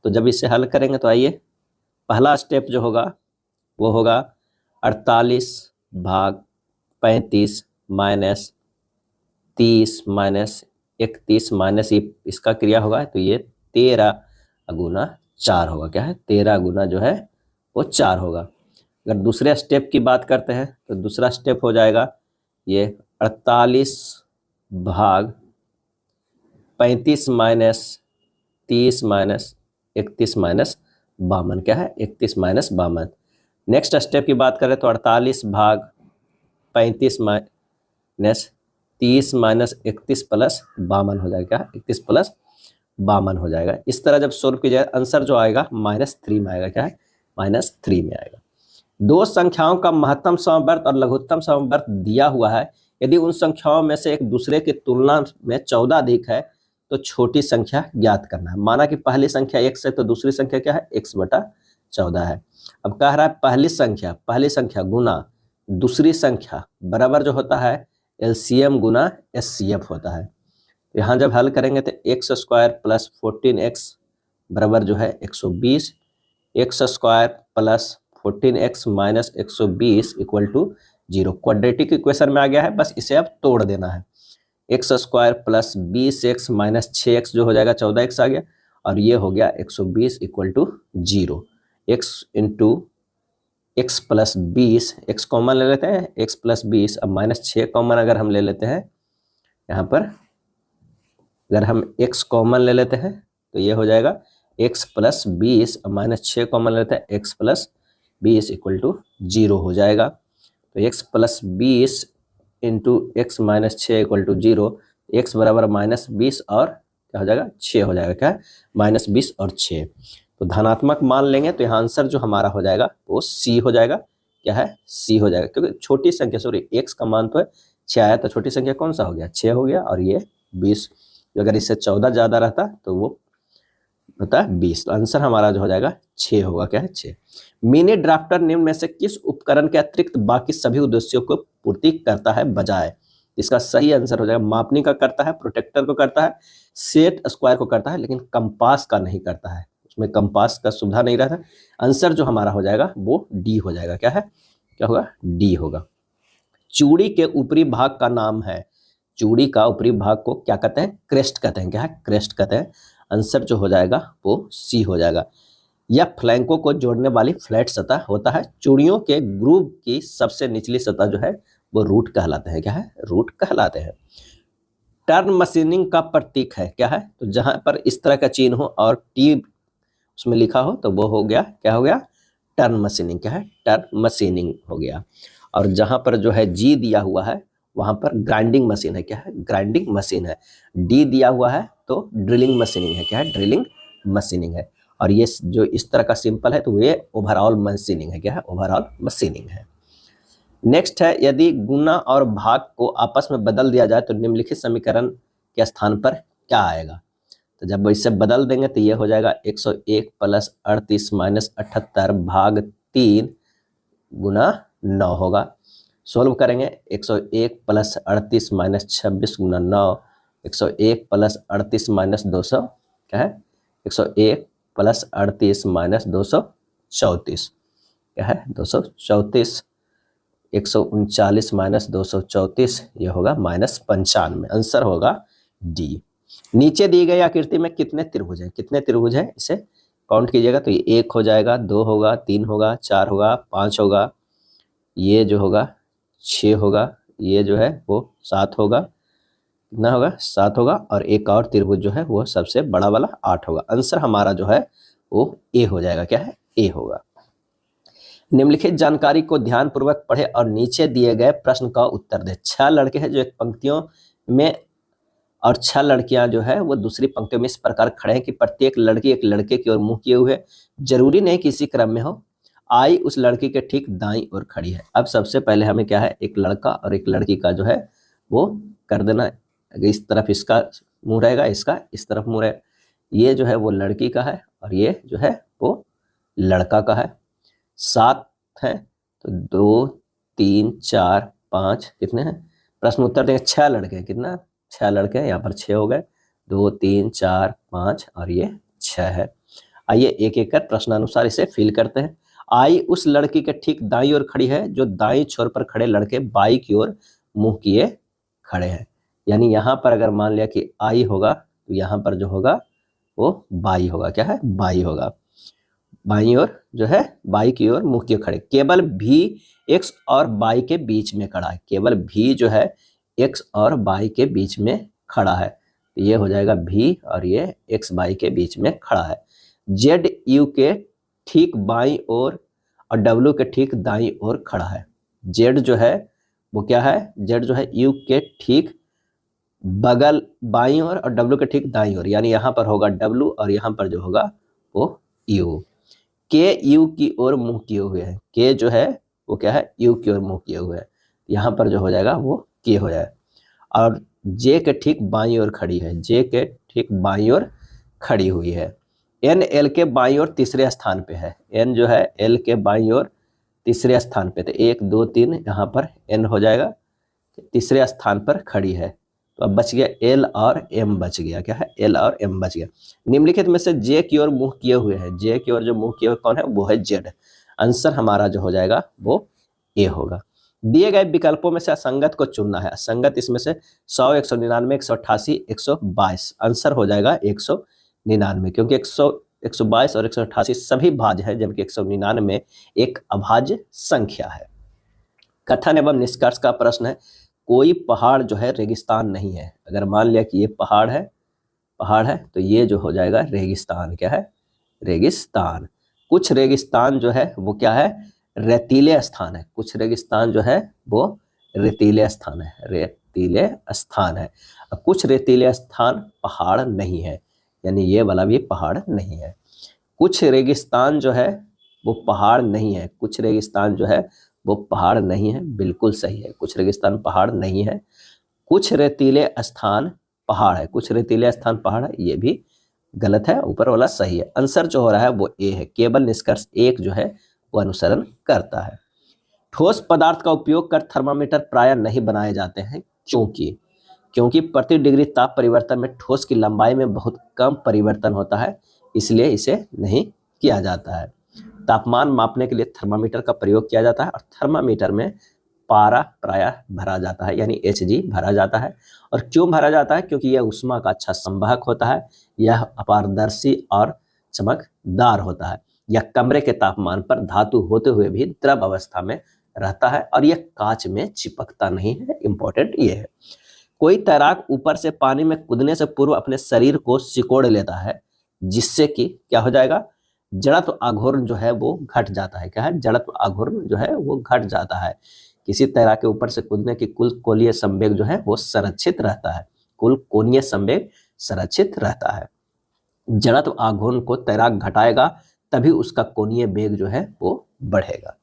तो जब इसे हल करेंगे तो आइए, पहला स्टेप जो होगा वो होगा 48/35 - 30 - 31 माइनस इसका क्रिया होगा, तो ये 13 गुना 4 होगा, क्या है, 13 गुना जो है वो 4 होगा। अगर दूसरे स्टेप की बात करते हैं तो दूसरा स्टेप हो जाएगा ये 48/35 - 30 - 31 - 52, क्या है, 31 - 52। नेक्स्ट स्टेप की बात करें तो 48/35 - 30 - 31 + 52 हो जाएगा, 31 + 52 हो जाएगा। इस तरह जब सोल्व किया जाए आंसर जो आएगा -3 में आएगा, क्या है, -3 में आएगा। दो संख्याओं का महत्तम समवर्त और लघुत्तम समवर्त दिया हुआ है। यदि उन संख्याओं में से एक दूसरे की तुलना में 14 अधिक है तो छोटी संख्या ज्ञात करना है। माना कि पहली संख्या x है तो दूसरी संख्या क्या है, x/14 है। अब कह रहा है पहली संख्या गुना दूसरी संख्या बराबर जो होता है LCM गुना SCF होता है। यहाँ जब हल करेंगे तो x² + 14x बराबर जो है 120, x² + 14x - 120 = 0। क्वाड्रेटिक इक्वेशन में आ गया है, बस इसे अब तोड़ देना है। x² + 20x - 6x जो हो जाएगा 14x आ गया, और ये हो गया 120 = 0। x × x + 20, x कॉमन ले लेते हैं, x + 20, अब -6 कॉमन अगर हम ले लेते हैं, यहाँ पर अगर हम x कॉमन ले लेते हैं तो ये हो जाएगा x + 20, अब -6 कॉमन लेते हैं, x + 20 = 0 हो जाएगा। तो x + 20 × x - 6 = 0, x बराबर -20 और क्या हो जाएगा, 6 हो जाएगा, क्या है, -20 और 6। तो धनात्मक मान लेंगे तो यहाँ आंसर जो हमारा हो जाएगा वो C हो जाएगा, क्या है, C हो जाएगा। क्योंकि छोटी संख्या, सॉरी x का मान तो है 6 आया, तो छोटी संख्या कौन सा हो गया, 6 हो गया, और ये 20, अगर इससे 14 ज़्यादा रहता तो वो होता है 20। तो आंसर हमारा जो हो जाएगा 6 होगा, क्या है, 6। मिनी ड्राफ्टर निम्न में से किस उपकरण के अतिरिक्त बाकी सभी उद्देश्यों को पूर्ति करता है बजाय। इसका सही आंसर हो जाएगा मापनी का करता है, प्रोटेक्टर को करता है, सेट स्क्वायर को करता है, लेकिन कंपास का नहीं करता है, उसमें कंपास का सुविधा नहीं रहता। आंसर जो हमारा हो जाएगा वो डी हो जाएगा, क्या है, क्या होगा, डी होगा। चूड़ी के ऊपरी भाग का नाम है, चूड़ी का ऊपरी भाग को क्या कहते हैं, क्रेस्ट कहते हैं, क्या है, क्रेस्ट कहते हैं। आंसर जो हो जाएगा वो सी हो जाएगा। यह फ्लैंकों को जोड़ने वाली फ्लैट सतह होता है। चूड़ियों के ग्रूव की सबसे निचली सतह जो है वो रूट कहलाते हैं, क्या है, रूट कहलाते हैं। टर्न मशीनिंग का प्रतीक है, क्या है, तो जहां पर इस तरह का चिन्ह हो और टी उसमें लिखा हो तो वो हो गया, क्या हो गया, टर्न मशीनिंग, क्या है, टर्न मशीनिंग हो गया। और जहां पर जो है जी दिया हुआ है वहां पर ग्राइंडिंग मशीन है, क्या है, ग्राइंडिंग मशीन है। डी दिया हुआ है तो ड्रिलिंग मशीनिंग है, क्या है, ड्रिलिंग मशीनिंग है। और ये जो इस तरह का सिंपल है तो ये ओवरऑल मशीनिंग है, क्या है, ओवरऑल मशीनिंग है। नेक्स्ट है, यदि गुना और भाग को आपस में बदल दिया जाए तो निम्नलिखित समीकरण के स्थान पर क्या आएगा। तो जब इसे बदल देंगे तो ये हो जाएगा 101 + 38 - 78 भाग 3 गुना 9 होगा। सोल्व करेंगे 101 + 38 - 26 गुना 9, 101 + 38 - 200 क्या है 101 प्लस 38 माइनस 234 क्या है 234, 139 माइनस 234 ये होगा -95। आंसर होगा डी। नीचे दी गई आकृति में कितने त्रिभुज हैं, कितने त्रिभुज हैं इसे काउंट कीजिएगा। तो ये 1 हो जाएगा, 2 होगा, 3 होगा, 4 होगा, 5 होगा, ये जो होगा 6 होगा, ये जो है वो 7 होगा, कितना होगा 7 होगा, और एक और त्रिभुज जो है वो सबसे बड़ा वाला 8 होगा। आंसर हमारा जो है वो ए हो जाएगा, क्या है ए होगा। निम्नलिखित जानकारी को ध्यानपूर्वक पढ़े और नीचे दिए गए प्रश्न का उत्तर दे। 6 लड़के हैं जो एक पंक्तियों में और 6 लड़कियां जो है वो दूसरी पंक्तियों में इस प्रकार खड़े हैं कि प्रत्येक लड़की एक लड़के की ओर मुंह किए हुए, जरूरी नहीं कि इसी क्रम में हो। आई उस लड़की के ठीक दाईं ओर खड़ी है। अब सबसे पहले हमें क्या है, एक लड़का और एक लड़की का जो है वो कर देना। इस तरफ इसका मुंह रहेगा, इसका इस तरफ मुंह रहेगा। ये जो है वो लड़की का है और ये जो है वो लड़का का है। 7 है तो 2 3 4 5 कितने हैं, प्रश्न उत्तर देंगे 6 लड़के हैं, कितना 6 लड़के हैं, यहाँ पर 6 हो गए, 2 3 4 5 और ये 6 है। आइए एक एक कर प्रश्नानुसार इसे फिल करते हैं। आई उस लड़की के ठीक दाईं ओर खड़ी है, जो दाईं छोर पर खड़े लड़के बाई की ओर मुंह किए खड़े हैं। यानी यहाँ पर अगर मान लिया कि आई होगा तो यहाँ पर जो होगा वो बाई होगा, क्या है बाई होगा। बाई ओर जो है बाई की ओर मुंह किए खड़े। केवल भी एक्स और बाई के बीच में खड़ा है, केवल भी जो है एक्स और बाई के बीच में खड़ा है। तो ये हो जाएगा भी और ये एक्स बाई के बीच में खड़ा है। जेड यू के ठीक बाई ओर और डब्ल्यू के ठीक दाईं ओर खड़ा है। जेड जो है वो क्या है, जेड जो है यू के ठीक बगल बाईं ओर और डब्ल्यू के ठीक दाईं ओर, यानी यहाँ पर होगा डब्ल्यू और यहाँ पर जो होगा वो यू। के यू की ओर मुंह किए हुए हैं, के जो है वो क्या है यू की ओर मुंह किए हुए हैं, यहाँ पर जो हो जाएगा वो के हो जाए। और जे के ठीक बाईं ओर खड़ी है, जे के ठीक बाईं ओर खड़ी हुई है। एन एल के बाईं ओर तीसरे स्थान पे है, एन जो है एल के बाईं ओर तीसरे स्थान पे, तो 1 2 3 यहाँ पर एन हो जाएगा, तीसरे स्थान पर खड़ी है। तो अब बच गया एल और एम बच गया, क्या है एल और एम बच गया। निम्नलिखित में से जे की ओर मुंह किए हुए हैं, जे की ओर जो मुंह किए हुए कौन है, वो है जेड। आंसर हमारा जो हो जाएगा वो ए होगा। दिए गए विकल्पों में से असंगत को चुनना है। असंगत इसमें से 100 199 188 122, आंसर हो जाएगा 199, क्योंकि 100 122 और 188 सभी भाज्य है, जबकि 199 एक अभाज्य संख्या है। कथन एवं निष्कर्ष का प्रश्न है, कोई पहाड़ जो है रेगिस्तान नहीं है। अगर मान लिया कि ये पहाड़ है तो ये जो हो जाएगा रेगिस्तान, क्या है रेगिस्तान। कुछ रेगिस्तान जो है वो क्या है रेतीले स्थान है, कुछ रेगिस्तान जो है वो रेतीले स्थान है, रेतीले स्थान है। कुछ रेतीले स्थान पहाड़ नहीं है, यानी ये वाला भी पहाड़ नहीं है। कुछ रेगिस्तान जो है वो पहाड़ नहीं है, कुछ रेगिस्तान जो है वो पहाड़ नहीं है, बिल्कुल सही है, कुछ रेगिस्तान पहाड़ नहीं है। कुछ रेतीले स्थान पहाड़ है, कुछ रेतीले स्थान पहाड़ है, ये भी गलत है, ऊपर वाला सही है। आंसर जो हो रहा है वो ए है, केवल निष्कर्ष 1 जो है वो अनुसरण करता है। ठोस पदार्थ का उपयोग कर थर्मामीटर प्रायः नहीं बनाए जाते हैं, क्योंकि प्रति डिग्री ताप परिवर्तन में ठोस की लंबाई में बहुत कम परिवर्तन होता है, इसलिए इसे नहीं किया जाता है। तापमान मापने के लिए थर्मामीटर का प्रयोग किया जाता है और थर्मामीटर में पारा प्रायः भरा जाता है, यानी Hg भरा जाता है। और क्यों भरा जाता है, क्योंकि यह उष्मा का अच्छा संवाहक होता है, यह अपारदर्शी और चमकदार होता है, यह कमरे के तापमान पर धातु होते हुए भी द्रव अवस्था में रहता है और यह कांच में चिपकता नहीं है। इंपॉर्टेंट ये है। कोई तैराक ऊपर से पानी में कूदने से पूर्व अपने शरीर को सिकोड़ लेता है, जिससे कि क्या हो जाएगा, जड़त्व आघूर्ण जो है वो घट जाता है, क्या है जड़त्व आघूर्ण जो है वो घट जाता है। किसी तैराक के ऊपर से कूदने की कुल कोणीय संवेग जो है वो संरक्षित रहता है, कुल कोणीय संवेग संरक्षित रहता है। जड़त्व आघूर्ण को तैराक घटाएगा तभी उसका कोणीय वेग जो है वो बढ़ेगा।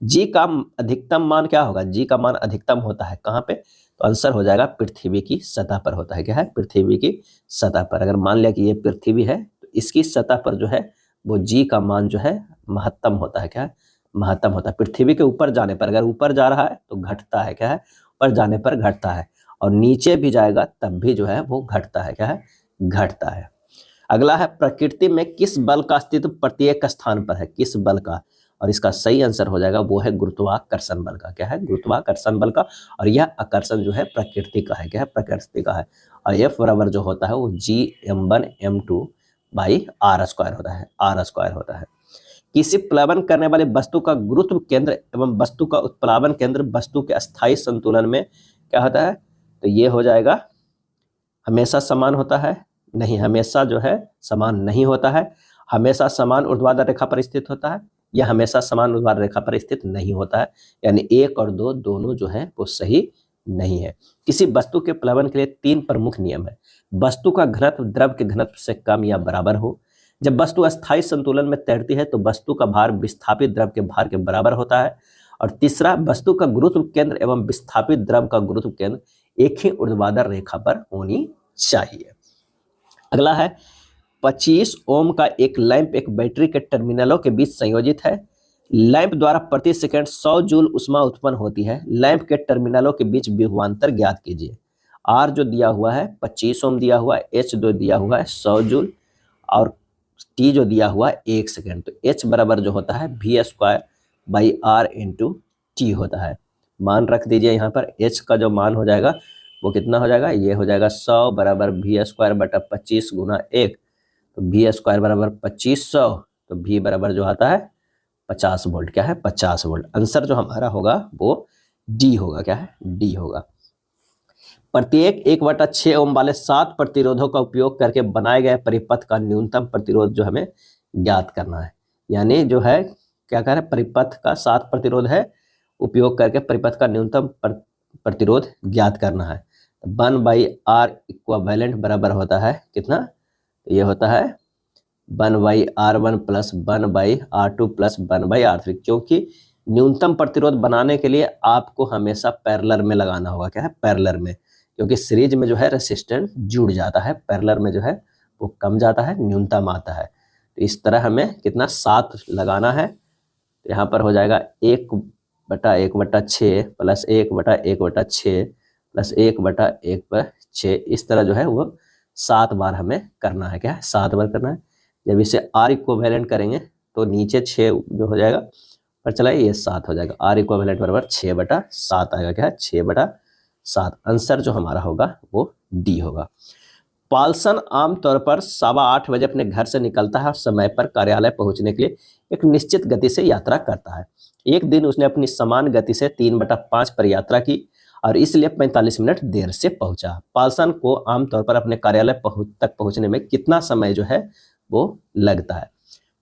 जी का अधिकतम मान क्या होगा, जी का मान अधिकतम होता है कहाँ पे, तो आंसर हो जाएगा पृथ्वी की सतह पर होता है, क्या है पृथ्वी की सतह पर। अगर मान लिया कि ये पृथ्वी है तो इसकी सतह पर जो है वो जी का मान जो है महत्तम होता है, क्या है महत्तम होता है। पृथ्वी के ऊपर जाने पर, अगर ऊपर जा रहा है तो घटता है, क्या है ऊपर जाने पर घटता है, और नीचे भी जाएगा तब भी जो है वो घटता है, क्या है घटता है। अगला है प्रकृति में किस बल का अस्तित्व प्रत्येक स्थान पर है, किस बल का, और इसका सही आंसर हो जाएगा वो है गुरुत्वाकर्षण बल का। क्या है, गुरुत्वाकर्षण बल का। और यह आकर्षण जो है प्रकृति का है, क्या है, प्रकृति का है। और F बराबर जो होता है वो Gm1m2 बाई आर स्क्वायर होता है, आर स्क्वायर होता है। किसी प्लावन करने वाली वस्तु का गुरुत्व केंद्र एवं वस्तु का उत्प्लावन केंद्र वस्तु के अस्थायी संतुलन में क्या होता है, तो ये हो जाएगा हमेशा समान होता है, नहीं, हमेशा जो है समान नहीं होता है। हमेशा समान ऊर्ध्वाधर रेखा पर स्थित होता है, यह हमेशा समान ऊर्ध्वाधर रेखा पर स्थित नहीं होता है, यानी 1 और 2 दोनों जो है वो सही नहीं है। किसी वस्तु के प्लावन के लिए 3 प्रमुख नियम है। वस्तु का घनत्व द्रव के घनत्व से कम या बराबर हो, जब वस्तु अस्थायी संतुलन में तैरती है तो वस्तु का भार विस्थापित द्रव के भार के बराबर होता है, और तीसरा वस्तु का गुरुत्व केंद्र एवं विस्थापित द्रव का गुरुत्व केंद्र एक ही ऊर्ध्वाधर रेखा पर होनी चाहिए। अगला है 25 ओम का एक लैंप एक बैटरी के टर्मिनलों के बीच संयोजित है। लैंप द्वारा प्रति सेकंड 100 जूल ऊष्मा उत्पन्न होती है। लैंप के टर्मिनलों के बीच विभवांतर ज्ञात कीजिए। आर जो दिया हुआ है 25 ओम दिया हुआ है, एच जो दिया हुआ है 100 जूल, और टी जो दिया हुआ है 1 सेकेंड। तो एच बराबर जो होता है v square by r into t होता है। मान रख दीजिए यहाँ पर, एच का जो मान हो जाएगा वो कितना हो जाएगा, ये हो जाएगा 100 बराबर वी स्क्वायर बटा 25 गुना 1, तो वी स्क्वायर बराबर 2500, तो वी बराबर जो आता है 50 वोल्ट। क्या है, 50 वोल्ट। आंसर जो हमारा होगा वो डी होगा। क्या है, डी होगा। प्रत्येक 1/6 ओम वाले 7 प्रतिरोधों का उपयोग करके बनाए गए परिपथ का न्यूनतम प्रतिरोध जो हमें ज्ञात करना है। यानी जो है क्या कह रहे हैं, परिपथ का 7 प्रतिरोध है, उपयोग करके परिपथ का न्यूनतम प्रतिरोध ज्ञात करना है। 1/r इक्विवेलेंट बराबर होता है कितना, ये होता है 1/r1 plus 1/r2 plus 1/r3, क्योंकि न्यूनतम प्रतिरोध बनाने के लिए आपको हमेशा पैरेलल में लगाना होगा। क्या है, पैरेलल में, क्योंकि सीरीज में जो है रेसिस्टेंस जुड़ जाता है, पैरेलल में जो है वो कम जाता है, न्यूनतम आता है। तो इस तरह हमें कितना 7 लगाना है। तो यहाँ पर हो जाएगा 1/1/6 प्लस 1/1/6 प्लस 1/1/6, इस तरह जो है वो 7 बार हमें करना है। क्या है, 7 बार करना है। जब इसे आर इक्विवेलेंट करेंगे तो नीचे 6 जो हो जाएगा पर चला, ये 7 हो जाएगा। आर इक्विवेलेंट बराबर 6/7 आएगा। क्या है, 6/7। आंसर जो हमारा होगा वो डी होगा। पाल्सन आमतौर पर 8:15 बजे अपने घर से निकलता है और समय पर कार्यालय पहुंचने के लिए एक निश्चित गति से यात्रा करता है। एक दिन उसने अपनी समान गति से 3/5 पर यात्रा की और इसलिए 45 मिनट देर से पहुंचा। पाल्सन को आमतौर पर अपने कार्यालय तक पहुंचने में कितना समय जो है वो लगता है।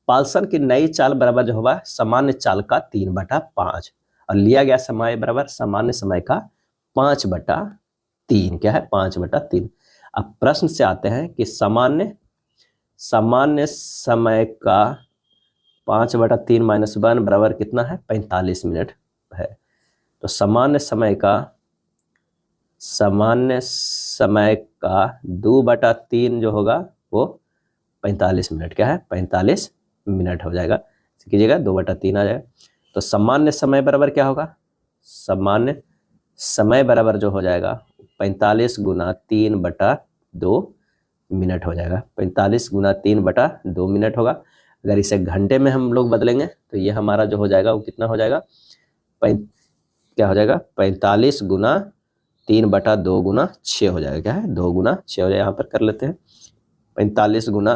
पाल्सन की नई चाल बराबर जो होगा सामान्य चाल का 3/5 और लिया गया समय बराबर सामान्य समय का 5/3। क्या है, 5/3। अब प्रश्न से आते हैं कि सामान्य समय का 5/3 माइनस 1 बराबर कितना है, 45 मिनट है। तो सामान्य समय का 2/3 जो होगा वो 45 मिनट। क्या है, 45 मिनट हो जाएगा। कीजिएगा 2/3 आ जाएगा। तो सामान्य समय बराबर क्या होगा, सामान्य समय बराबर जो हो जाएगा 45 गुना 3/2 मिनट हो जाएगा। 45 गुना 3/2 मिनट होगा। अगर इसे घंटे में हम लोग बदलेंगे तो ये हमारा जो हो जाएगा वो कितना हो जाएगा, क्या हो जाएगा, 45 गुना 3/2 गुना 6 हो जाएगा। क्या है, 2 गुना 6 हो जाएगा। यहाँ पर कर लेते हैं 45 गुना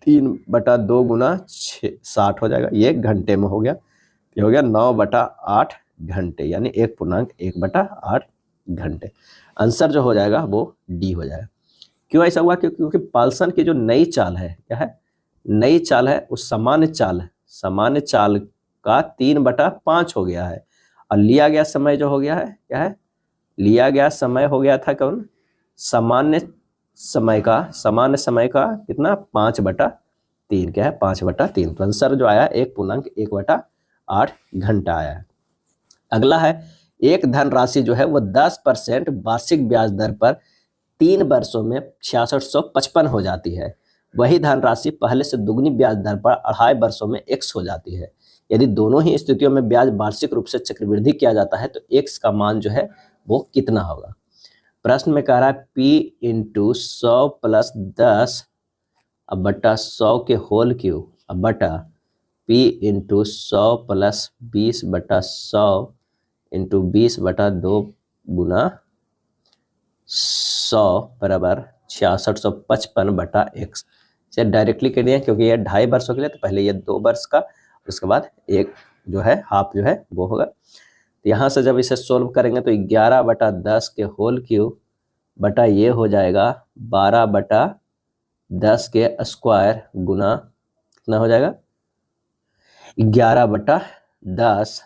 3/2 गुना 6 60 हो जाएगा। ये घंटे में हो गया। ये हो गया 9/8 घंटे, यानी 1.1/8 घंटे। आंसर जो हो जाएगा वो डी हो जाएगा। क्यों ऐसा हुआ, क्योंकि पाल्सन की जो नई चाल है, क्या है, नई चाल है, उस सामान्य चाल का 3/5 हो गया है और लिया गया समय जो हो गया है, क्या है, लिया गया समय हो गया था कौन, सामान्य समय का कितना, 5/3। क्या है, 5/3। तो आंसर जो आया 1.1/8 घंटा आया है। अगला है एक धनराशि जो है वो 10% वार्षिक ब्याज दर पर 3 वर्षों में 6655 हो जाती है। वही धनराशि पहले से दुगनी ब्याज दर पर 2.5 वर्षों में x हो जाती है। यदि दोनों ही स्थितियों में ब्याज वार्षिक रूप से चक्रवृद्धि किया जाता है तो x का मान जो है वो कितना होगा। प्रश्न में कह रहा है P × 100 + 10 अब बटा 100 के होल क्यूब अब बटा p इंटू 100 प्लस 20/100 इंटू 20/2 गुना 100 बराबर 6655/x। इसे डायरेक्टली कर दिया क्योंकि ये 2.5 वर्षों के लिए, तो पहले ये 2 वर्ष का, उसके बाद एक जो है हाफ जो है वो होगा। तो यहाँ से जब इसे सोल्व करेंगे तो 11/10 के होल क्यूब बटा ये हो जाएगा 12/10 के स्क्वायर गुना कितना हो जाएगा 11/10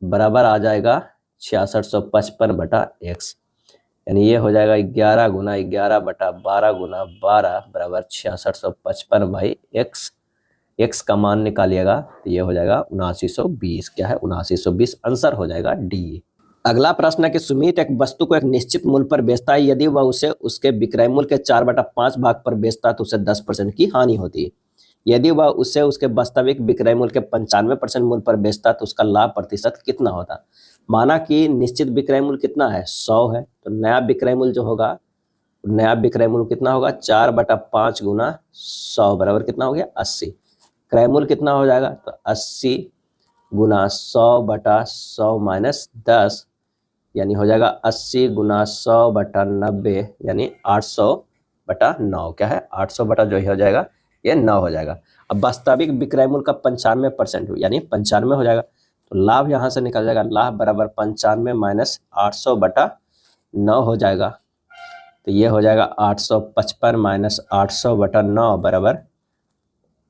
बराबर आ जाएगा 6655/x। यानी ये हो जाएगा 11 गुना 11/12 गुना 12 बराबर 6655/x। x का मान निकालिएगा तो ये हो जाएगा 7920। क्या है 7920, आंसर हो जाएगा डी। अगला प्रश्न है कि सुमित एक वस्तु को एक निश्चित मूल्य पर बेचता है, यदि वह उसे उसके विक्रय मूल्य के 4/5 भाग पर बेचता है तो उसे 10% की हानि होती है। यदि वह उसे उसके वास्तविक विक्रय मूल्य के 95% मूल्य पर बेचता है तो उसका लाभ प्रतिशत कितना होता। माना कि निश्चित विक्रय मूल्य कितना है 100 है, तो नया विक्रय मूल्य जो होगा, नया विक्रय मूल्य कितना होगा 4/5 गुना 100 बराबर कितना हो गया 80। क्रय मूल्य कितना हो जाएगा तो 80 गुना 100/100 माइनस 10 यानी हो जाएगा 80 गुना 100/90 यानी 800/9। क्या है 800 बटा जो हो जाएगा ये 9 हो जाएगा। अब वास्तविक विक्रय मूल्य का 95% यानी 95 हो जाएगा, तो लाभ यहाँ से निकल जाएगा, लाभ बराबर 95 माइनस 800/9 हो जाएगा। तो ये हो जाएगा 855 माइनस 800/9 बराबर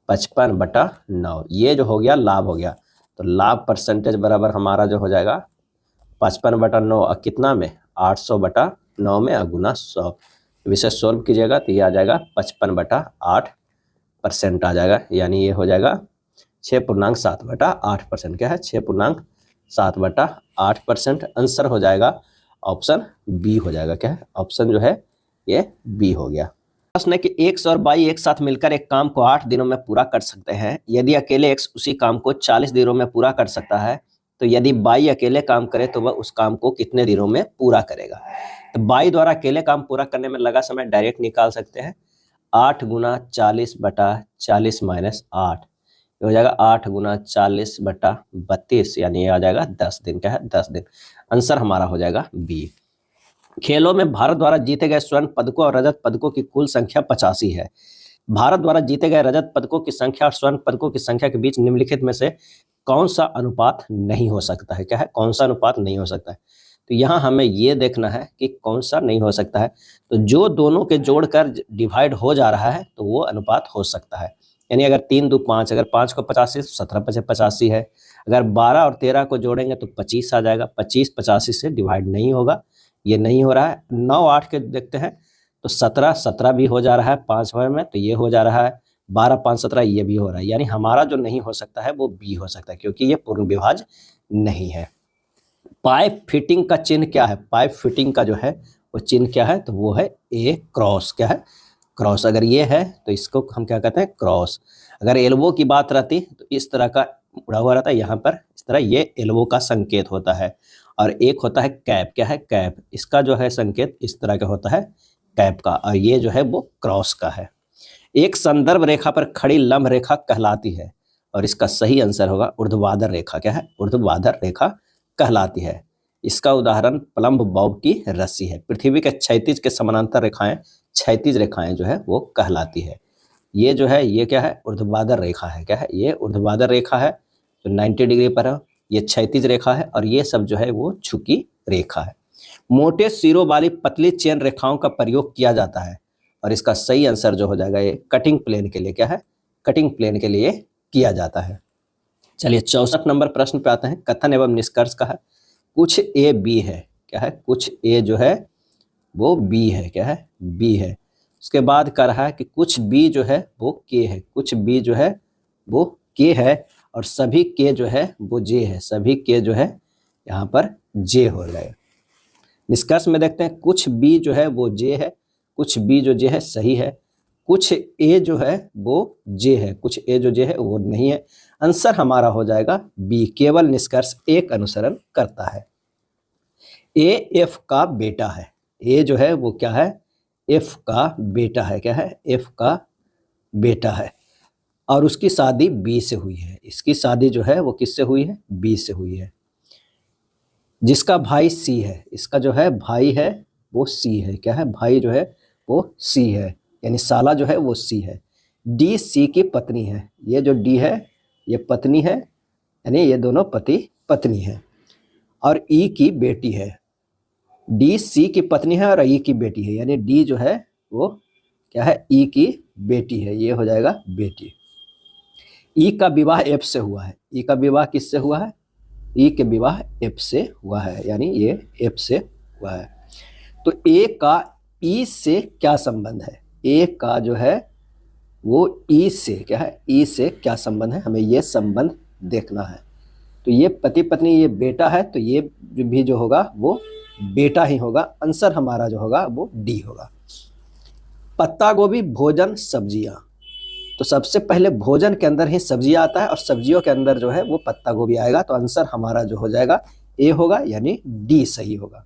55/9। ये जो हो गया लाभ हो गया, तो लाभ परसेंटेज बराबर हमारा जो हो जाएगा 55/9 कितना में 800/9 में गुना 100। इसे सोल्व कीजिएगा तो ये आ जाएगा 55/8% आ जाएगा, यानी ये हो जाएगा 6.7/8%। क्या है 6.7/8%। आंसर हो जाएगा ऑप्शन बी हो जाएगा। क्या है ऑप्शन जो है ये बी हो गया। प्रश्न है कि x और y एक साथ मिलकर एक काम को 8 दिनों में पूरा कर सकते हैं। यदि अकेले x उसी काम को 40 दिनों में पूरा कर सकता है, तो यदि y अकेले काम करे तो वह उस काम को कितने दिनों में पूरा करेगा। तो y द्वारा अकेले काम पूरा करने में लगा समय डायरेक्ट निकाल सकते हैं। 8 गुना 40/40 माइनस 8 हो जाएगा 8 गुना 40/32 यानी ये आ जाएगा 10 दिन। क्या है 10 दिन। आंसर हमारा हो जाएगा बी। खेलों में भारत द्वारा जीते गए स्वर्ण पदकों और रजत पदकों की कुल संख्या 85 है। भारत द्वारा जीते गए रजत पदकों की संख्या और स्वर्ण पदकों की संख्या के बीच निम्नलिखित में से कौन सा अनुपात नहीं हो सकता है। क्या है कौन सा अनुपात नहीं हो सकता है। तो यहाँ हमें ये देखना है कि कौन सा नहीं हो सकता है। तो जो दोनों के जोड़कर डिवाइड हो जा रहा है तो वो अनुपात हो सकता है। यानी अगर 3 2 5, अगर 5 को 85 17 5 85 है। अगर 12 और 13 को जोड़ेंगे तो 25 आ जाएगा। 25 85 से डिवाइड नहीं होगा, ये नहीं हो रहा है। 9 8 के देखते हैं तो 17 17 भी हो जा रहा है 5 में, तो ये हो जा रहा है। 12 5 17 ये भी हो रहा है। यानी हमारा जो नहीं हो सकता है वो बी हो सकता है, क्योंकि ये पूर्ण विभाज्य नहीं है। पाइप फिटिंग का चिन्ह क्या है। पाइप फिटिंग का जो है वो चिन्ह क्या है, तो वो है ए क्रॉस। क्या है क्रॉस। अगर ये है तो इसको हम क्या कहते हैं क्रॉस। अगर एल्बो की बात रहती तो इस तरह का उड़ा हुआ रहता है, यहाँ पर इस तरह ये एल्बो का संकेत होता है। और एक होता है कैप। क्या है कैप। इसका जो है संकेत इस तरह का होता है कैप का, और ये जो है वो क्रॉस का है। एक संदर्भ रेखा पर खड़ी लंब रेखा कहलाती है, और इसका सही आंसर होगा ऊर्ध्वाधर रेखा। क्या है ऊर्ध्वाधर रेखा कहलाती है। इसका उदाहरण प्लम्ब बॉब की रस्सी है। पृथ्वी के क्षैतिज के समानांतर रेखाएं क्षैतिज रेखाएं जो है वो कहलाती है। ये जो है ये क्या है ऊर्ध्वाधर रेखा है। क्या है ये ऊर्ध्वाधर रेखा है जो 90 डिग्री पर है। ये क्षैतिज रेखा है, और ये सब जो है वो झुकी रेखा है। मोटे सिरों वाली पतली चेन रेखाओं का प्रयोग किया जाता है, और इसका सही आंसर जो हो जाएगा ये कटिंग प्लेन के लिए। क्या है कटिंग प्लेन के लिए किया जाता है। चलिए 64 नंबर प्रश्न पे आते हैं। कथन एवं निष्कर्ष का है। कुछ ए बी है। क्या है कुछ ए जो है वो बी है। क्या है बी है। उसके बाद कह रहा है कि कुछ बी जो है वो के है। कुछ बी जो है वो के है, और सभी के जो है वो जे है। सभी के जो है यहाँ पर जे हो जाएगा। निष्कर्ष में देखते हैं कुछ बी जो है वो जे है, कुछ बी जो जे है सही है, कुछ ए जो है वो जे है, कुछ ए जो जे है वो नहीं है। आंसर हमारा हो जाएगा बी। केवल निष्कर्ष एक अनुसरण करता है। ए एफ का बेटा है। ए जो है वो क्या है एफ का बेटा है। क्या है एफ का बेटा है और उसकी शादी बी से हुई है। इसकी शादी जो है वो किससे हुई है? बी से हुई है। जिसका भाई सी है, इसका जो है भाई है वो सी है। क्या है? भाई जो है वो सी है, यानी साला जो है वो सी है। डी सी की पत्नी है। ये जो डी है ये पत्नी है, यानी ये दोनों पति पत्नी है। और ई की बेटी है। डी सी की पत्नी है और ई की बेटी है, यानी डी जो है वो क्या है? ई की बेटी है। ये हो जाएगा बेटी। ई का विवाह एफ से हुआ है। ई का विवाह किससे हुआ है? ई के विवाह एफ से हुआ है, यानी ये एफ से हुआ है। तो ए का ई से क्या संबंध है? ए का जो है वो ई से क्या है? ई से क्या संबंध है? हमें ये संबंध देखना है। तो ये पति पत्नी, ये बेटा है, तो ये भी जो होगा वो बेटा ही होगा। आंसर हमारा जो होगा वो डी होगा। पत्ता गोभी भोजन सब्जियां। तो सबसे पहले भोजन के अंदर ही सब्जियां आता है और सब्जियों के अंदर जो है वो पत्ता गोभी आएगा। तो आंसर हमारा जो हो जाएगा ए होगा, यानी डी सही होगा।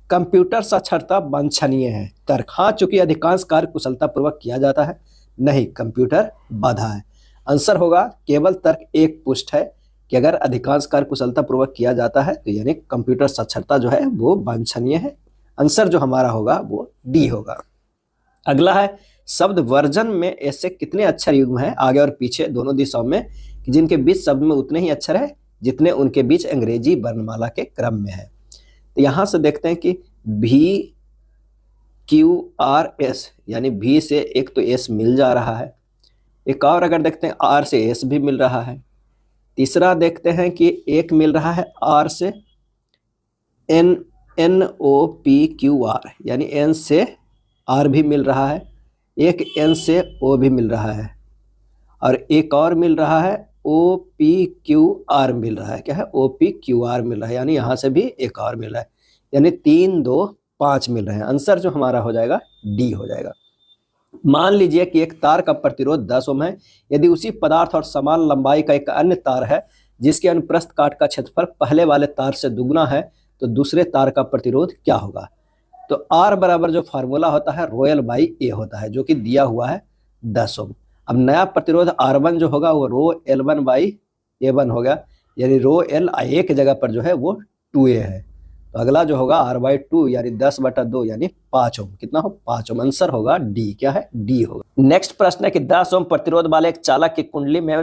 कंप्यूटर साक्षरता वांछनीय है। तर्क, हाँ, चूंकि अधिकांश कार्य कुशलतापूर्वक किया जाता है। नहीं, कंप्यूटर बाधा है। आंसर होगा केवल तर्क एक पुष्ट है कि अगर अधिकांश कार्य कुशलतापूर्वक किया जाता है तो यानी कंप्यूटर साक्षरता जो है वो वांछनीय है। आंसर जो हमारा होगा वो डी होगा। अगला है शब्द वर्जन में ऐसे कितने अक्षर युग्म हैं आगे और पीछे दोनों दिशाओं में कि जिनके बीच शब्द में उतने ही अक्षर है जितने उनके बीच अंग्रेजी वर्णमाला के क्रम में है। तो यहां से देखते हैं कि भी क्यू आर एस, यानी भी से एक तो एस मिल जा रहा है। एक और अगर देखते हैं आर से एस भी मिल रहा है। तीसरा देखते हैं कि एक मिल रहा है आर से n o p q r, यानी एन से आर भी मिल रहा है। एक एन से ओ भी मिल रहा है और एक और मिल रहा है ओ पी क्यू आर मिल रहा है। क्या है? ओ पी क्यू आर मिल रहा है, यानी यहाँ से भी एक और मिल रहा है, यानी 3 2 5 मिल रहे हैं। आंसर जो हमारा हो जाएगा डी हो जाएगा। मान लीजिए कि एक तार का प्रतिरोध 10 ओम है। यदि उसी पदार्थ और समान लंबाई का एक अन्य तार है जिसके अनुप्रस्थ काट का क्षेत्रफल पहले वाले तार से दुगुना है तो दूसरे तार का प्रतिरोध क्या होगा? तो R बराबर जो फार्मूला होता है ρl बाई ए होता है, जो कि दिया हुआ है 10 ओम। अब नया प्रतिरोध R1 जो होगा वो ρl1 बाई A1 होगा, यानी ρl ए की जगह पर जो है वो 2A है। तो अगला जो होगा R/2 यानी 10/2 यानी 5 ओम। कितना हो? 5 ओम। आंसर होगा डी। क्या है? डी होगा। नेक्स्ट प्रश्न है कि 10 ओम प्रतिरोध वाले एक चालक की कुंडली में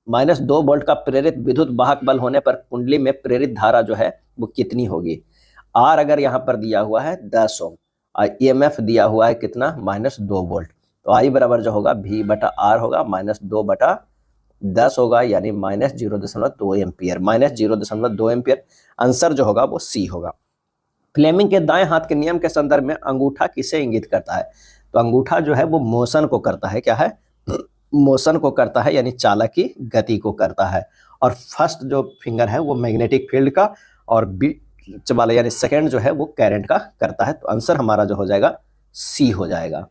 -2 वोल्ट का प्रेरित विद्युत वाहक बल होने पर कुंडली में प्रेरित धारा जो है वो कितनी होगी? आर अगर यहाँ पर दिया हुआ है 10 ओम और ईएमएफ दिया हुआ है कितना? -2 वोल्ट। तो आई बराबर जो होगा V/R होगा, -2/10 होगा, यानी -0.2 एम्पियर। -0.2 एम्पियर आंसर जो होगा वो सी होगा। फ्लेमिंग के दाएं हाथ के नियम के संदर्भ में अंगूठा किसे इंगित करता है? तो अंगूठा जो है वो मोशन को करता है। क्या है? मोशन को करता है, यानी चालक की गति को करता है। और फर्स्ट जो फिंगर है वो मैग्नेटिक फील्ड का और बीच वाला यानी सेकंड जो है वो करंट का करता है। तो आंसर हमारा जो हो जाएगा सी हो जाएगा।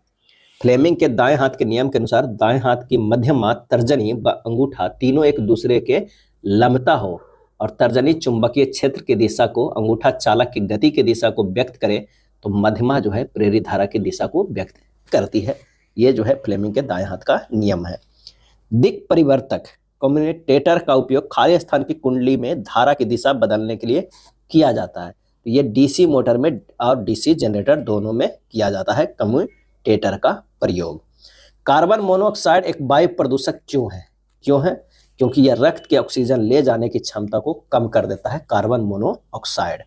फ्लेमिंग के दाएं हाथ के नियम के अनुसार दाएं हाथ की मध्यमा, तर्जनी व अंगूठा तीनों एक दूसरे के लंबता हो और तर्जनी चुंबकीय क्षेत्र की दिशा को, अंगूठा चालक की गति की दिशा को व्यक्त करे तो मध्यमा जो है प्रेरित धारा की दिशा को व्यक्त करती है। ये जो है फ्लेमिंग के दाएं हाथ का नियम है। दिक् परिवर्तक कम्यूटेटर का उपयोग खाली स्थान की कुंडली में धारा की दिशा बदलने के लिए किया जाता है। तो ये डीसी मोटर में और डीसी जनरेटर दोनों में किया जाता है कम्यूटेटर का प्रयोग। कार्बन मोनोऑक्साइड एक वायु प्रदूषक क्यों है? क्यों है? क्योंकि यह रक्त के ऑक्सीजन ले जाने की क्षमता को कम कर देता है, कार्बन मोनोऑक्साइड।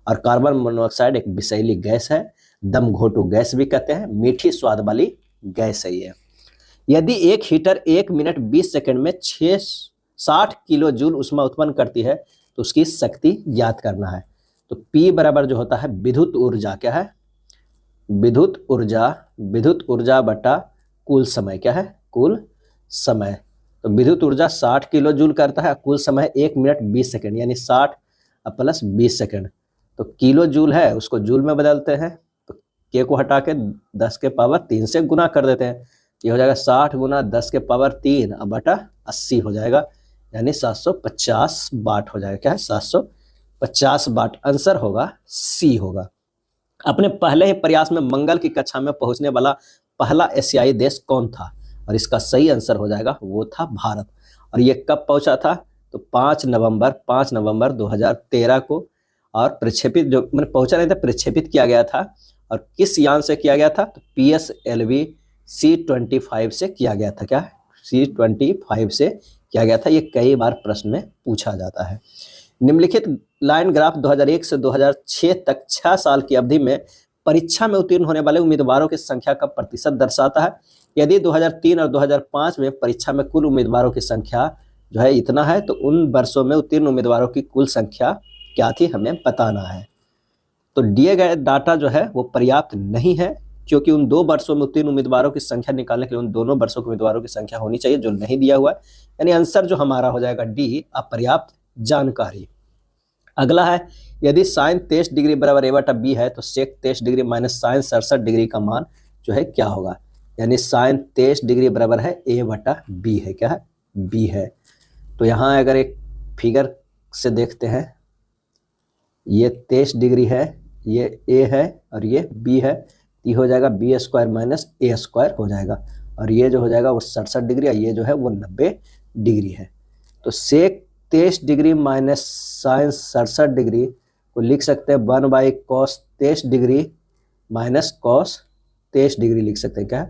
और कार्बन मोनोऑक्साइड एक विषैली गैस है, दमघोटू गैस भी कहते हैं, मीठी स्वाद वाली गैस है ये। यदि एक हीटर 1 मिनट 20 सेकंड में 60 किलो जूल ऊष्मा उत्पन्न करती है तो उसकी शक्ति ज्ञात करना है। तो P बराबर जो होता है विद्युत ऊर्जा। क्या है? विद्युत ऊर्जा बटा कुल समय। क्या है? कुल समय। तो विद्युत ऊर्जा 60 किलो जूल करता है, कुल समय 1 मिनट 20 सेकंड, यानी 60 प्लस 20 सेकंड। तो किलो जूल है उसको जूल में बदलते हैं, तो के को हटा के 10 के पावर 3 से गुना कर देते हैं। ये हो जाएगा 60 गुना 10 के पावर 3 बटा 80 हो जाएगा, यानी 750 वाट हो जाएगा। क्या है? 750 वाट। आंसर होगा सी होगा। अपने पहले ही प्रयास में मंगल की कक्षा में पहुंचने वाला पहला एशियाई देश कौन था? और इसका सही आंसर हो जाएगा वो था भारत। और ये कब पहुंचा था? तो 5 नवंबर 2013 को। और प्रक्षेपित जो मैंने पहुंचा नहीं था, प्रक्षेपित किया गया था। और किस यान से किया गया था? तो PSLV C-25 से किया गया था। क्या? C-25 से किया गया था। ये कई बार प्रश्न में पूछा जाता है। निम्नलिखित लाइन ग्राफ 2001 से 2006 तक 6 साल की अवधि में परीक्षा में उत्तीर्ण होने वाले उम्मीदवारों की संख्या का प्रतिशत दर्शाता है। यदि 2003 और 2005 में परीक्षा में कुल उम्मीदवारों की संख्या जो है इतना है, तो उन वर्षों में उत्तीर्ण उम्मीदवारों की कुल संख्या क्या थी, हमें बताना है। तो दिए गए डाटा जो है वो पर्याप्त नहीं है, क्योंकि उन 2 वर्षों में उत्तीर्ण उम्मीदवारों की संख्या निकालने के लिए उन दोनों वर्षों के उम्मीदवारों की संख्या होनी चाहिए, जो नहीं दिया हुआ है। यानी आंसर जो हमारा हो जाएगा डी, अपर्याप्त जानकारी। अगला है, यदि साइन 23 डिग्री बराबर a/b है, तो सेक 23 डिग्री माइनस साइन 67 डिग्री का मान जो है क्या होगा? यानी साइन 23 डिग्री बराबर है a/b है। क्या है? b है। तो यहाँ अगर एक फिगर से देखते हैं, ये 23 डिग्री है, ये a है और ये b है, ये हो जाएगा b² माइनस a² हो जाएगा। और ये जो हो जाएगा वो 67 डिग्री और ये जो है वो 90 डिग्री है। तो सेक 23 डिग्री माइनस साइन 67 डिग्री को लिख सकते हैं 1/cos 23 degree minus cos 23 degree लिख सकते हैं। क्या?